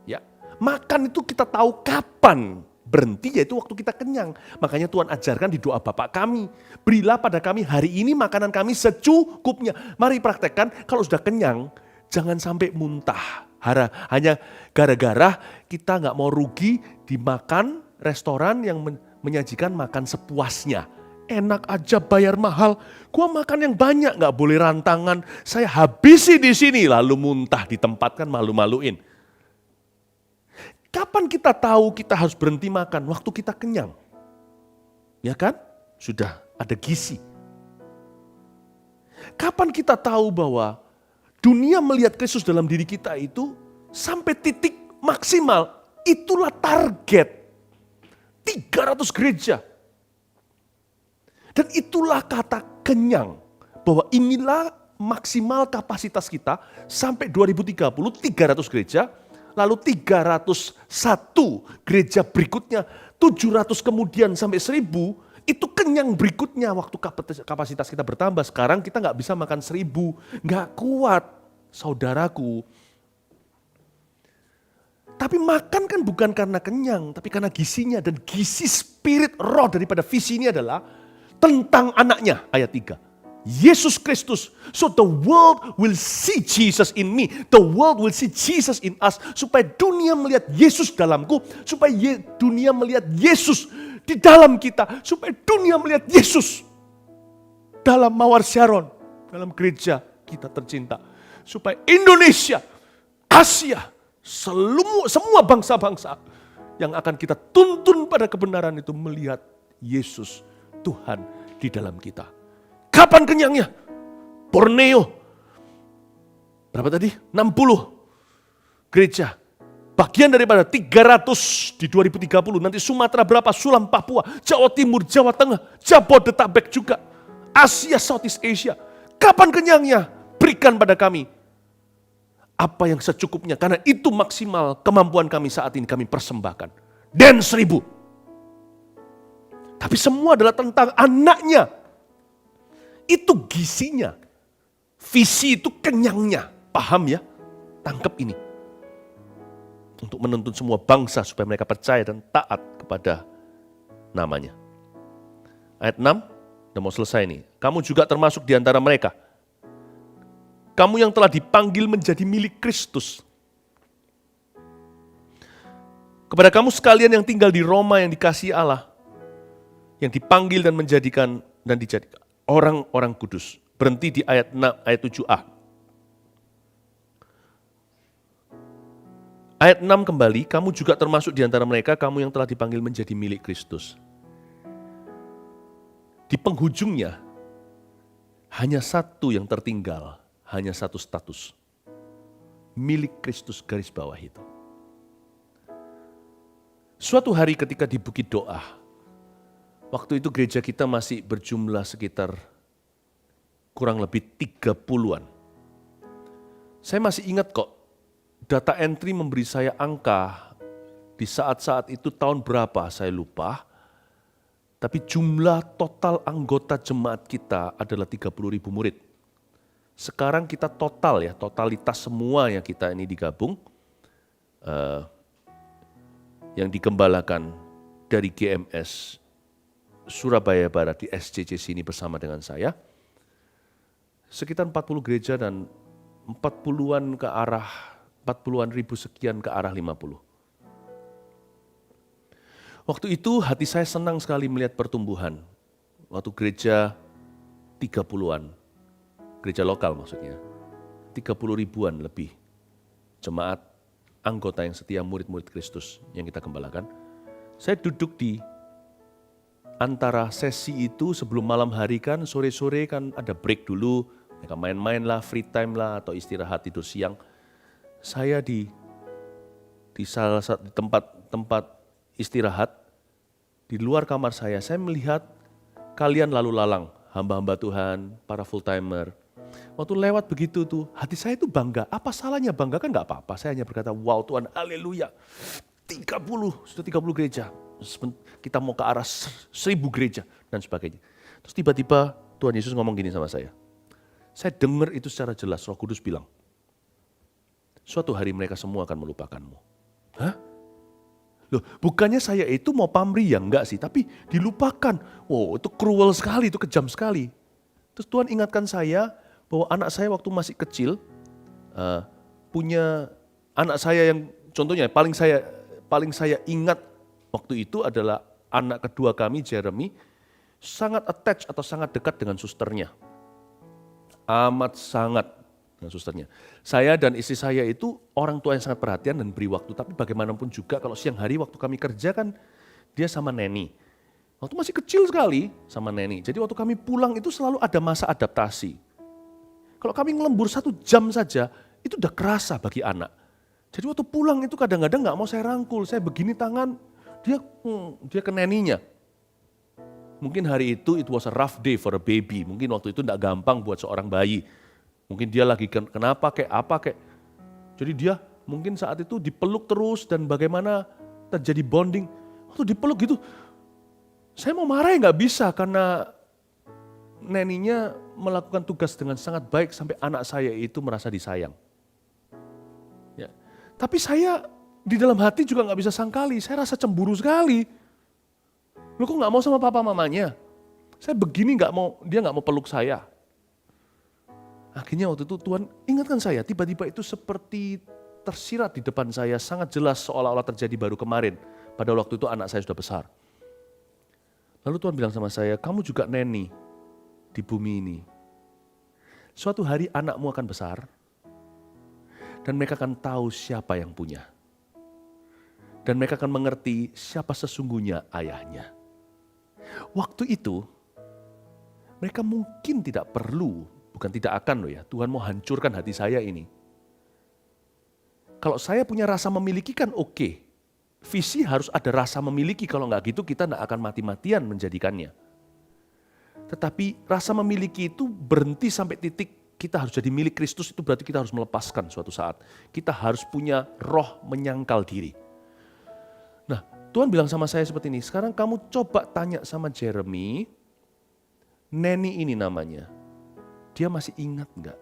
Ya, makan itu kita tahu kapan berhenti, yaitu waktu kita kenyang. Makanya Tuhan ajarkan di doa Bapa kami, berilah pada kami hari ini makanan kami secukupnya. Mari praktekkan, kalau sudah kenyang, jangan sampai muntah. Hanya gara-gara kita gak mau rugi dimakan restoran yang menyajikan makan sepuasnya. Enak aja bayar mahal, gua makan yang banyak gak boleh rantangan. Saya habisi di sini lalu muntah di tempat, kan malu-maluin. Kapan kita tahu kita harus berhenti makan? Waktu kita kenyang. Ya kan? Sudah ada gizi. Kapan kita tahu bahwa dunia melihat Kristus dalam diri kita itu sampai titik maksimal? Itulah target. 300 gereja. Dan itulah kata kenyang. Bahwa inilah maksimal kapasitas kita sampai 2030, 300 gereja. Lalu 301 gereja berikutnya, 700 kemudian sampai 1000, itu kenyang berikutnya waktu kapasitas kita bertambah. Sekarang kita gak bisa makan 1000, gak kuat saudaraku. Tapi makan kan bukan karena kenyang, tapi karena gizinya. Dan gizi spirit roh daripada visi ini adalah tentang anaknya, ayat 3. Yesus Kristus. So the world will see Jesus in me. The world will see Jesus in us. Supaya dunia melihat Yesus dalamku. Supaya dunia melihat Yesus di dalam kita. Supaya dunia melihat Yesus dalam Mawar Sharon. Dalam gereja kita tercinta. Supaya Indonesia, Asia, semua bangsa-bangsa yang akan kita tuntun pada kebenaran itu melihat Yesus Tuhan di dalam kita. Kapan kenyangnya? Borneo. Berapa tadi? 60 gereja. Bagian daripada 300 di 2030. Nanti Sumatera berapa? Sulam, Papua, Jawa Timur, Jawa Tengah, Jabodetabek juga. Asia, Southeast Asia. Kapan kenyangnya? Berikan pada kami apa yang secukupnya. Karena itu maksimal kemampuan kami saat ini kami persembahkan. Dan 1000. Tapi semua adalah tentang anaknya. Itu gizinya. Visi itu kenyangnya. Paham ya? Tangkap ini. Untuk menuntun semua bangsa supaya mereka percaya dan taat kepada namanya. Ayat 6, udah mau selesai nih. Kamu juga termasuk di antara mereka. Kamu yang telah dipanggil menjadi milik Kristus. Kepada kamu sekalian yang tinggal di Roma yang dikasihi Allah. Yang dipanggil dan menjadikan dan dijadikan orang-orang kudus. Berhenti di ayat 6, ayat 7a. Ayat 6 kembali, kamu juga termasuk di antara mereka, kamu yang telah dipanggil menjadi milik Kristus. Di penghujungnya, hanya satu yang tertinggal, hanya satu status. Milik Kristus garis bawah itu. Suatu hari ketika di Bukit Doa, waktu itu gereja kita masih berjumlah sekitar kurang lebih 30-an. Saya masih ingat kok, data entry memberi saya angka di saat-saat itu tahun berapa saya lupa. Tapi jumlah total anggota jemaat kita adalah 30.000 murid. Sekarang kita total ya, totalitas semua yang kita ini digabung, yang digembalakan dari GMS Surabaya Barat di SCC sini bersama dengan saya, sekitar 40 gereja dan 40-an ribu sekian ke arah 50. Waktu itu hati saya senang sekali melihat pertumbuhan. Waktu gereja 30-an, gereja lokal maksudnya, 30 ribuan lebih jemaat, anggota yang setia, murid-murid Kristus yang kita gembalakan. Saya duduk di antara sesi itu sebelum malam hari kan, sore-sore kan ada break dulu, mereka main-main lah, free time lah, atau istirahat tidur siang. Saya di salah satu tempat istirahat, di luar kamar saya melihat kalian lalu lalang, hamba-hamba Tuhan, para full timer. Waktu lewat begitu tuh, hati saya itu bangga. Apa salahnya bangga? Kan gak apa-apa. Saya hanya berkata, wow Tuhan, haleluya. 30 gereja. Kita mau ke arah 1000 gereja dan sebagainya. Terus tiba-tiba Tuhan Yesus ngomong gini sama saya. Saya dengar itu secara jelas, Roh Kudus bilang, suatu hari mereka semua akan melupakanmu. Hah? Loh, bukannya saya itu mau pamrih ya? Enggak sih, tapi dilupakan. Wow, itu cruel sekali, itu kejam sekali. Terus Tuhan ingatkan saya bahwa anak saya waktu masih kecil, punya anak saya yang contohnya paling saya ingat waktu itu adalah anak kedua kami, Jeremy, sangat attach atau sangat dekat dengan susternya. Amat sangat dengan susternya. Saya dan istri saya itu orang tua yang sangat perhatian dan beri waktu, tapi bagaimanapun juga kalau siang hari waktu kami kerja kan dia sama neni. Waktu masih kecil sekali sama neni, jadi waktu kami pulang itu selalu ada masa adaptasi. Kalau kami ngelembur 1 jam saja, itu udah kerasa bagi anak. Jadi waktu pulang itu kadang-kadang gak mau saya rangkul, saya begini tangan, dia ke neninya. Mungkin hari itu it was a rough day for a baby, mungkin waktu itu gak gampang buat seorang bayi. Mungkin dia lagi kenapa kayak apa kayak. Jadi dia mungkin saat itu dipeluk terus dan bagaimana terjadi bonding. Waktu dipeluk gitu, saya mau marah ya gak bisa karena neninya melakukan tugas dengan sangat baik sampai anak saya itu merasa disayang. Ya. Tapi saya di dalam hati juga gak bisa sangkali, saya rasa cemburu sekali. Loh kok gak mau sama papa mamanya? Saya begini dia gak mau peluk saya. Akhirnya waktu itu Tuhan ingatkan saya, tiba-tiba itu seperti tersirat di depan saya, sangat jelas seolah-olah terjadi baru kemarin. Pada waktu itu anak saya sudah besar. Lalu Tuhan bilang sama saya, kamu juga neni di bumi ini. Suatu hari anakmu akan besar, dan mereka akan tahu siapa yang punya. Dan mereka akan mengerti siapa sesungguhnya ayahnya. Waktu itu, mereka mungkin tidak perlu, bukan tidak akan loh ya, Tuhan mau hancurkan hati saya ini. Kalau saya punya rasa memiliki kan oke. Visi harus ada rasa memiliki, kalau nggak gitu kita nggak akan mati-matian menjadikannya. Tetapi rasa memiliki itu berhenti sampai titik kita harus jadi milik Kristus, itu berarti kita harus melepaskan suatu saat. Kita harus punya roh menyangkal diri. Nah, Tuhan bilang sama saya seperti ini, sekarang kamu coba tanya sama Jeremy, neni ini namanya. Dia masih ingat enggak?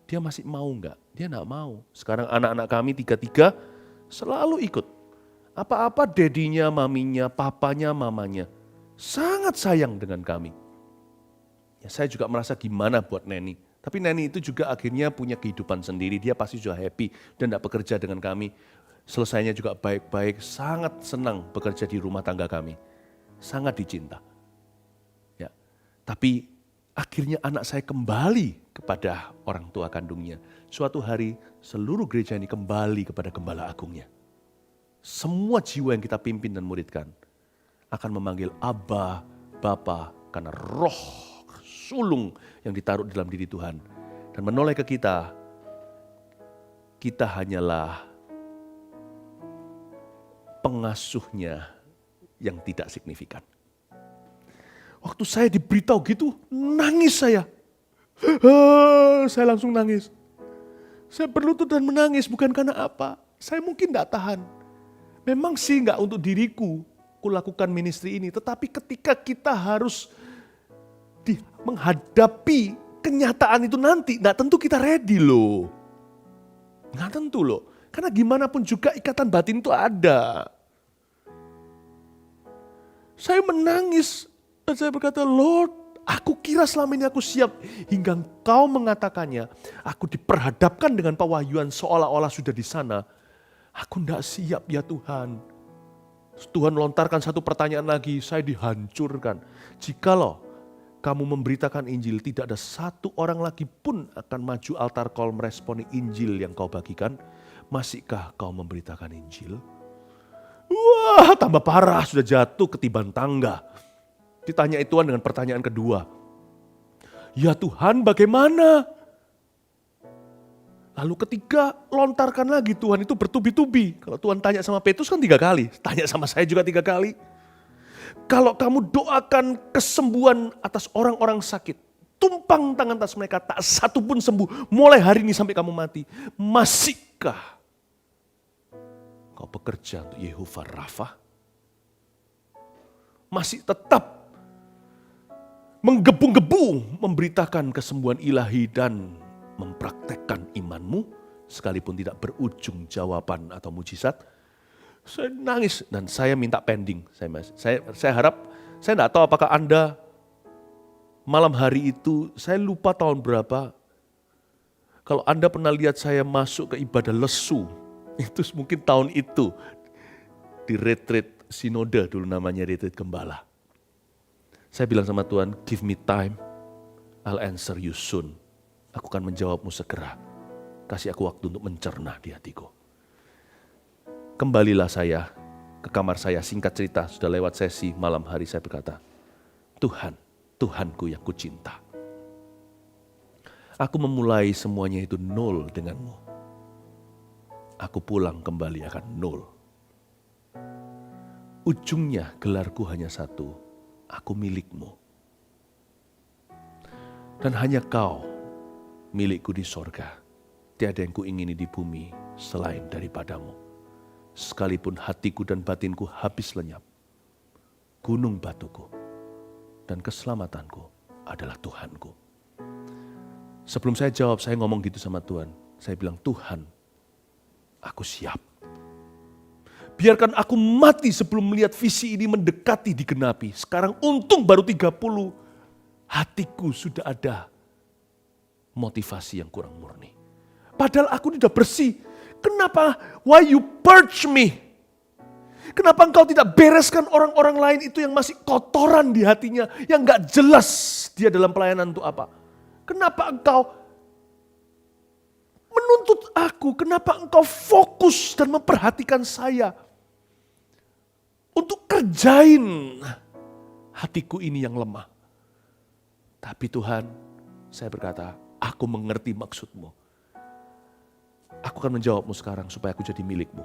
Dia masih mau enggak? Dia enggak mau. Sekarang anak-anak kami 3 selalu ikut. Apa-apa dedinya, maminya, papanya, mamanya. Sangat sayang dengan kami. Ya, saya juga merasa gimana buat neni. Tapi neni itu juga akhirnya punya kehidupan sendiri. Dia pasti juga happy dan enggak bekerja dengan kami. Selesainya juga baik-baik, sangat senang bekerja di rumah tangga kami. Sangat dicinta. Ya, tapi akhirnya anak saya kembali kepada orang tua kandungnya. Suatu hari seluruh gereja ini kembali kepada Gembala Agungnya. Semua jiwa yang kita pimpin dan muridkan akan memanggil Abba, Bapa, karena roh sulung yang ditaruh dalam diri Tuhan. Dan menoleh ke kita, kita hanyalah pengasuhnya yang tidak signifikan. Waktu saya diberitahu gitu, nangis saya. Saya langsung nangis. Saya berlutut dan menangis bukan karena apa. Saya mungkin tidak tahan. Memang sih nggak untuk diriku, kulakukan ministry ini. Tetapi ketika kita harus menghadapi kenyataan itu nanti, nggak tentu kita ready loh. Nggak tentu loh. Karena gimana pun juga ikatan batin itu ada. Saya menangis dan saya berkata, Lord, aku kira selama ini aku siap. Hingga Engkau mengatakannya, aku diperhadapkan dengan pewahyuan seolah-olah sudah di sana. Aku tidak siap ya Tuhan. Tuhan lontarkan satu pertanyaan lagi, saya dihancurkan. Jikalau kamu memberitakan Injil, tidak ada satu orang lagi pun akan maju altar call meresponi Injil yang kau bagikan. Masihkah kau memberitakan Injil? Wah, tambah parah, sudah jatuh ketiban tangga. Ditanyai Tuhan dengan pertanyaan kedua. Ya Tuhan, bagaimana? Lalu ketiga, lontarkan lagi Tuhan itu bertubi-tubi. Kalau Tuhan tanya sama Petrus kan 3 kali, tanya sama saya juga 3 kali. Kalau kamu doakan kesembuhan atas orang-orang sakit, tumpang tangan atas mereka, tak satu pun sembuh, mulai hari ini sampai kamu mati. Masihkah kau bekerja untuk Yehovah Rafa? Masih tetap menggebu-gebu memberitakan kesembuhan ilahi dan mempraktekkan imanmu, sekalipun tidak berujung jawaban atau mujizat. Saya nangis dan saya minta pending. Saya harap, saya tidak tahu apakah Anda malam hari itu, saya lupa tahun berapa. Kalau Anda pernah lihat saya masuk ke ibadah lesu, itu mungkin tahun itu di retreat sinode dulu namanya, retreat gembala. Saya bilang sama Tuhan, give me time, I'll answer you soon. Aku akan menjawabmu segera. Kasih aku waktu untuk mencerna di hatiku. Kembalilah saya ke kamar saya, singkat cerita sudah lewat sesi malam hari, saya berkata, Tuhan, Tuhanku yang kucinta. Aku memulai semuanya itu nol denganmu. Aku pulang kembali akan nol. Ujungnya gelarku hanya satu, aku milikmu. Dan hanya kau milikku di sorga. Tiada yang kuingini di bumi selain daripadamu. Sekalipun hatiku dan batinku habis lenyap, gunung batuku dan keselamatanku adalah Tuhanku. Sebelum saya jawab, saya ngomong gitu sama Tuhan. Saya bilang, Tuhan, aku siap. Biarkan aku mati sebelum melihat visi ini mendekati digenapi. Sekarang untung baru 30, hatiku sudah ada motivasi yang kurang murni. Padahal aku sudah bersih. Kenapa? Why you purge me? Kenapa engkau tidak bereskan orang-orang lain itu yang masih kotoran di hatinya, yang gak jelas dia dalam pelayanan untuk apa? Kenapa engkau menuntut aku? Kenapa engkau fokus dan memperhatikan saya untuk kerjain hatiku ini yang lemah? Tapi Tuhan, saya berkata, aku mengerti maksudmu. Aku akan menjawabmu sekarang supaya aku jadi milikmu.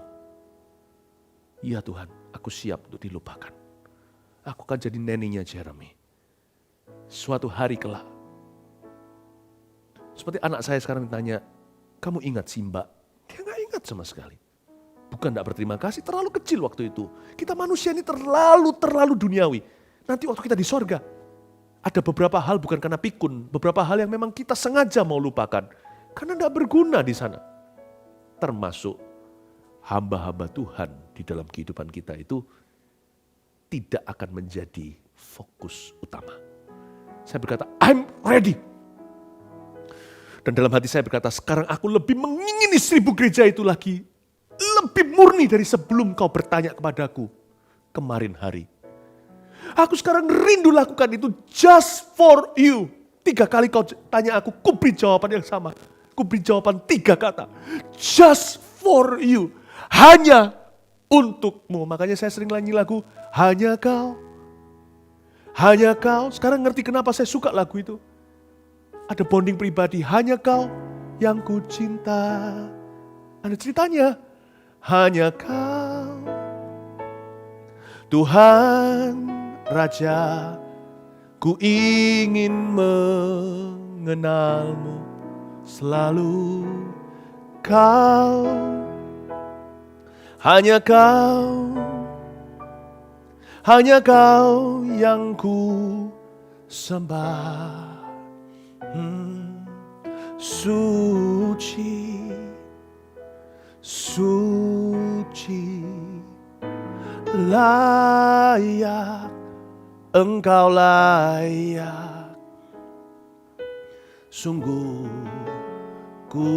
Iya Tuhan, aku siap untuk dilupakan. Aku akan jadi neninya Jeremy. Suatu hari kelak. Seperti anak saya sekarang ditanya, kamu ingat Simba? Dia gak ingat sama sekali. Bukan gak berterima kasih, terlalu kecil waktu itu. Kita manusia ini terlalu duniawi. Nanti waktu kita di sorga, ada beberapa hal bukan karena pikun, beberapa hal yang memang kita sengaja mau lupakan. Karena gak berguna di sana. Termasuk hamba-hamba Tuhan di dalam kehidupan kita itu tidak akan menjadi fokus utama. Saya berkata, I'm ready. Dan dalam hati saya berkata, sekarang aku lebih mengingini 1000 gereja itu lagi. Lebih murni dari sebelum kau bertanya kepadaku kemarin hari. Aku sekarang rindu lakukan itu just for you. 3 kali kau tanya aku, ku beri jawaban yang sama. Ku beri jawaban 3 kata. Just for you. Hanya untukmu. Makanya saya sering nyanyi lagu, hanya kau. Hanya kau. Sekarang ngerti kenapa saya suka lagu itu. Ada bonding pribadi. Hanya kau yang ku cinta. Ada ceritanya. Hanya kau. Tuhan Raja, ku ingin mengenalmu selalu Kau, hanya Kau, hanya Kau yang ku sembah. Suci, suci, layak, Engkau layak. Sungguh ku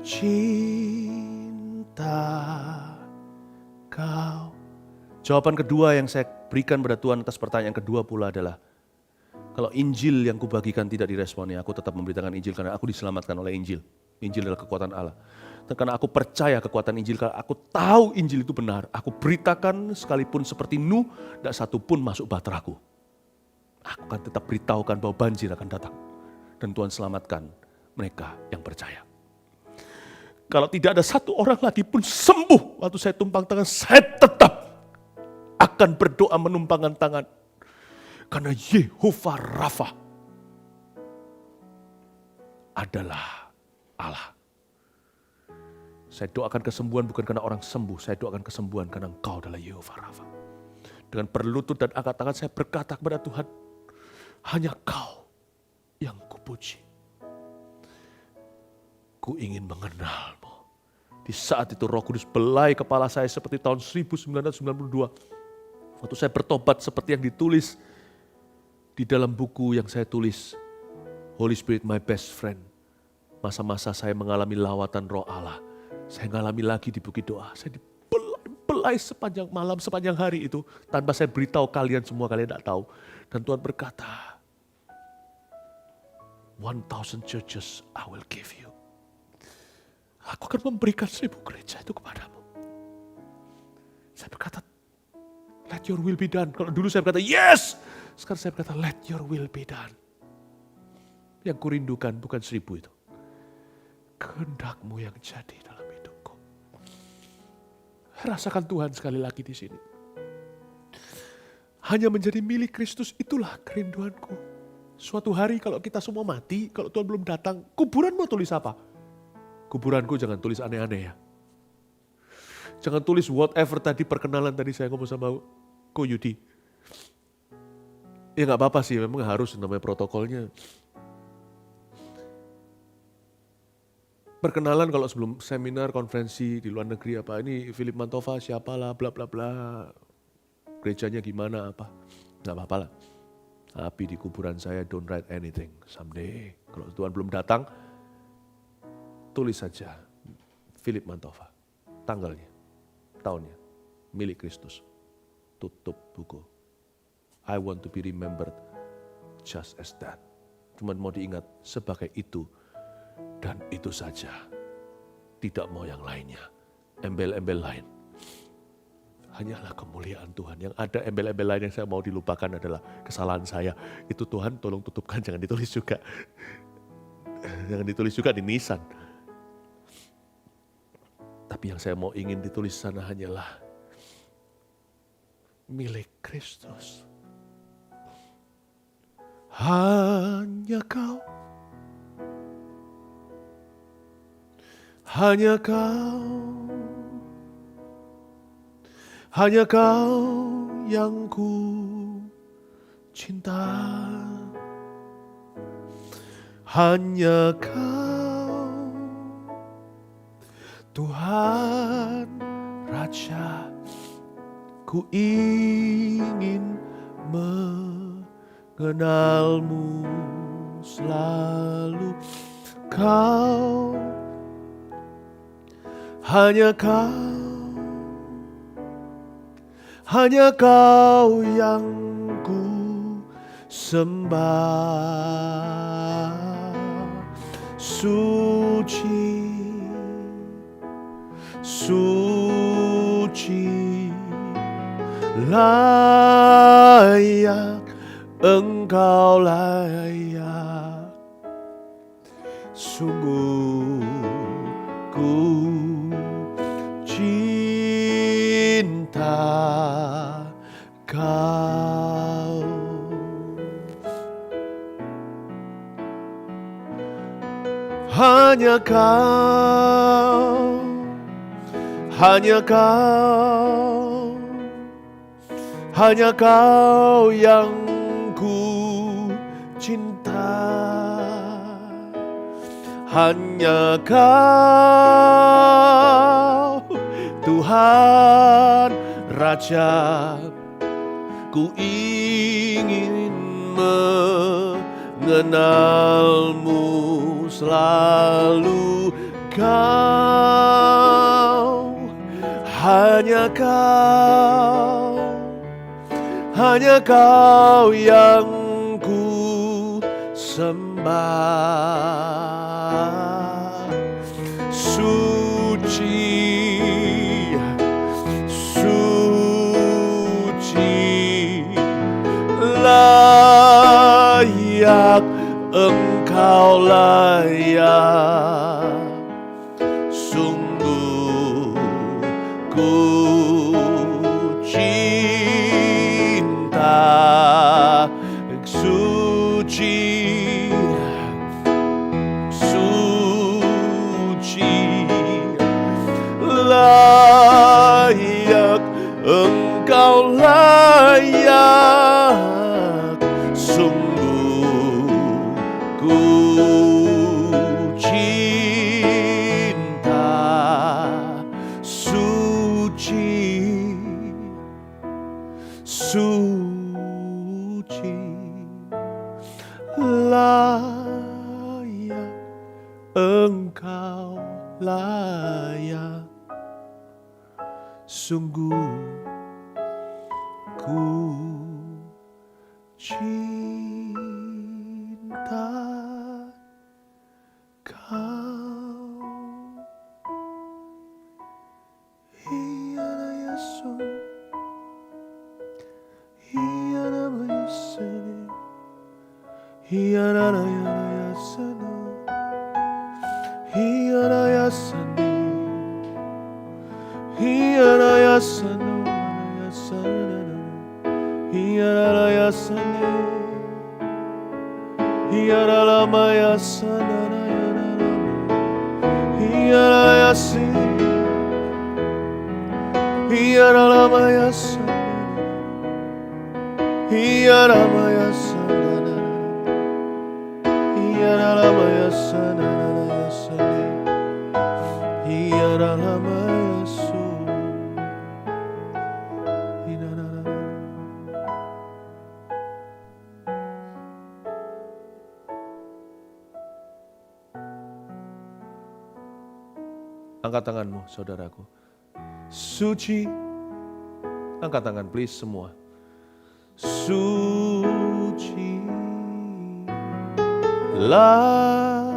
cinta Kau. Jawaban kedua yang saya berikan pada Tuhan atas pertanyaan kedua pula adalah, kalau Injil yang kubagikan tidak diresponi, aku tetap memberitakan Injil karena aku diselamatkan oleh Injil. Injil adalah kekuatan Allah. Dan karena aku percaya kekuatan Injil, karena aku tahu Injil itu benar, aku beritakan sekalipun seperti Nuh, tidak satu pun masuk bahteraku. Aku akan tetap beritahukan bahwa banjir akan datang. Dan Tuhan selamatkan mereka yang percaya. Kalau tidak ada satu orang lagi pun sembuh waktu saya tumpang tangan, saya tetap akan berdoa menumpangkan tangan. Karena Yehovah Rafa adalah Allah. Saya doakan kesembuhan bukan karena orang sembuh, saya doakan kesembuhan karena Engkau adalah Yehovah Rafa. Dengan berlutut dan angkat tangan saya berkata kepada Tuhan, hanya Kau yang kupuji. Ku ingin mengenal-Mu. Di saat itu Roh Kudus belai kepala saya seperti tahun 1992. Waktu saya bertobat seperti yang ditulis di dalam buku yang saya tulis, Holy Spirit My Best Friend. Masa-masa saya mengalami lawatan Roh Allah. Saya mengalami lagi di Bukit Doa. Saya dibelai sepanjang malam, sepanjang hari itu. Tanpa saya beritahu kalian semua, kalian tidak tahu. Dan Tuhan berkata, 1,000 churches I will give you. Aku akan memberikan 1,000 gereja itu kepadamu. Saya berkata, let your will be done. Kalau dulu saya berkata, yes! Sekarang saya berkata, let your will be done. Yang kurindukan bukan 1,000 itu. Kehendak-Mu yang jadi dalam hidupku. Rasakan Tuhan sekali lagi di sini. Hanya menjadi milik Kristus, itulah kerinduanku. Suatu hari kalau kita semua mati, kalau Tuhan belum datang, kuburan mau tulis apa? Kuburanku jangan tulis aneh-aneh ya. Jangan tulis whatever tadi, perkenalan tadi saya ngomong sama Ko Yudi. Ya gak apa-apa sih, memang harus namanya protokolnya. Perkenalan kalau sebelum seminar, konferensi di luar negeri apa, ini Philip Mantova siapalah, bla bla bla. Gerejanya gimana apa, gak apa-apa lah. Tapi di kuburan saya don't write anything. Someday, kalau Tuhan belum datang, tulis saja Philip Mantova. Tanggalnya, tahunnya, milik Kristus. Tutup buku. I want to be remembered just as that. Cuma mau diingat sebagai itu dan itu saja. Tidak mau yang lainnya. Embel-embel lain. Hanyalah kemuliaan Tuhan. Yang ada embel-embel lain yang saya mau dilupakan adalah kesalahan saya. Itu Tuhan tolong tutupkan, jangan ditulis juga. Jangan ditulis juga di nisan. Tapi yang saya mau ingin ditulis sana hanyalah milik Kristus. Hanya Kau. Hanya Kau. Hanya Kau yang ku cinta. Hanya Kau, Tuhan Raja, ku ingin mengenal-Mu selalu. Kau, hanya Kau, hanya Kau yang ku sembah. Suci, suci, layak, Engkau layak. Sungguh ku cinta Kau. hanya Kau, hanya Kau, hanya Kau yang ku cinta. Hanya Kau, Tuhan Raja, ku ingin mengenalmu selalu. Kau, hanya Kau yang ku sembah. Suci, suci, layak Engkau, layak. Sungguh ku cinta. Suci, suci, layak Engkau, layak. Sungguh ku cinta. Suci, suci, layak Engkau, layak. Sungguh ku cinta Kau. Hiana Yesus, hiana Yesus, hiana Yesus, hiana Yesus, hiana Yesus, hiana Yesus, hiana lama Yesus, hiana Yesus, hiana lama Yesus, hiana lama Yesus, hiana lama Yesus, hiana lama Yesus. Angkat tanganmu, saudaraku. Suci. Angkat tangan, please, semua. Suci, layak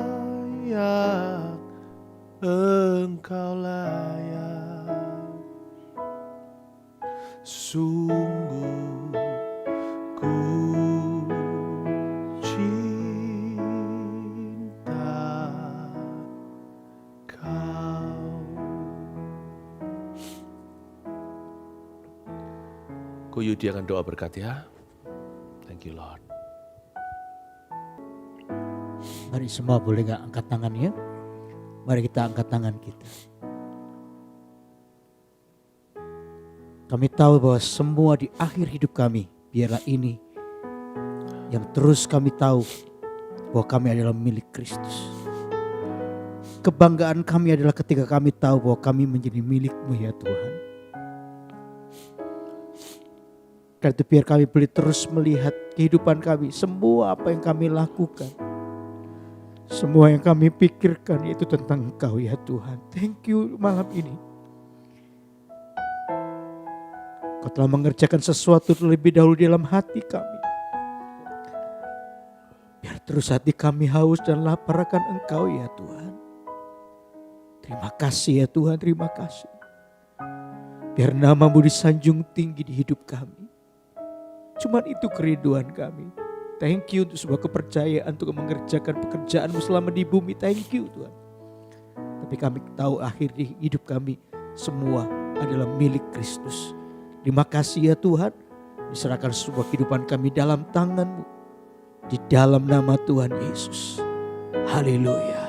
Engkau, layak. Sungguh ku cinta Kau. Ko Yudi akan doa berkat ya. Thank you Lord. Mari semua boleh gak angkat tangannya? Mari kita angkat tangan kita. Kami tahu bahwa semua di akhir hidup kami, biarlah ini yang terus kami tahu bahwa kami adalah milik Kristus. Kebanggaan kami adalah ketika kami tahu bahwa kami menjadi milik-Mu ya Tuhan. Karena itu biar kami boleh terus melihat kehidupan kami, semua apa yang kami lakukan, semua yang kami pikirkan itu tentang Engkau ya Tuhan. Thank you malam ini. Kau telah mengerjakan sesuatu terlebih dahulu dalam hati kami. Biar terus hati kami haus dan lapar akan Engkau ya Tuhan. Terima kasih ya Tuhan, terima kasih. Biar nama-Mu disanjung tinggi di hidup kami. Cuman itu kerinduan kami. Thank you untuk sebuah kepercayaan untuk mengerjakan pekerjaan-Mu selama di bumi. Thank you Tuhan. Tapi kami tahu akhir di hidup kami semua adalah milik Kristus. Terima kasih ya Tuhan. Diserahkan sebuah kehidupan kami dalam tangan-Mu. Di dalam nama Tuhan Yesus. Haleluya.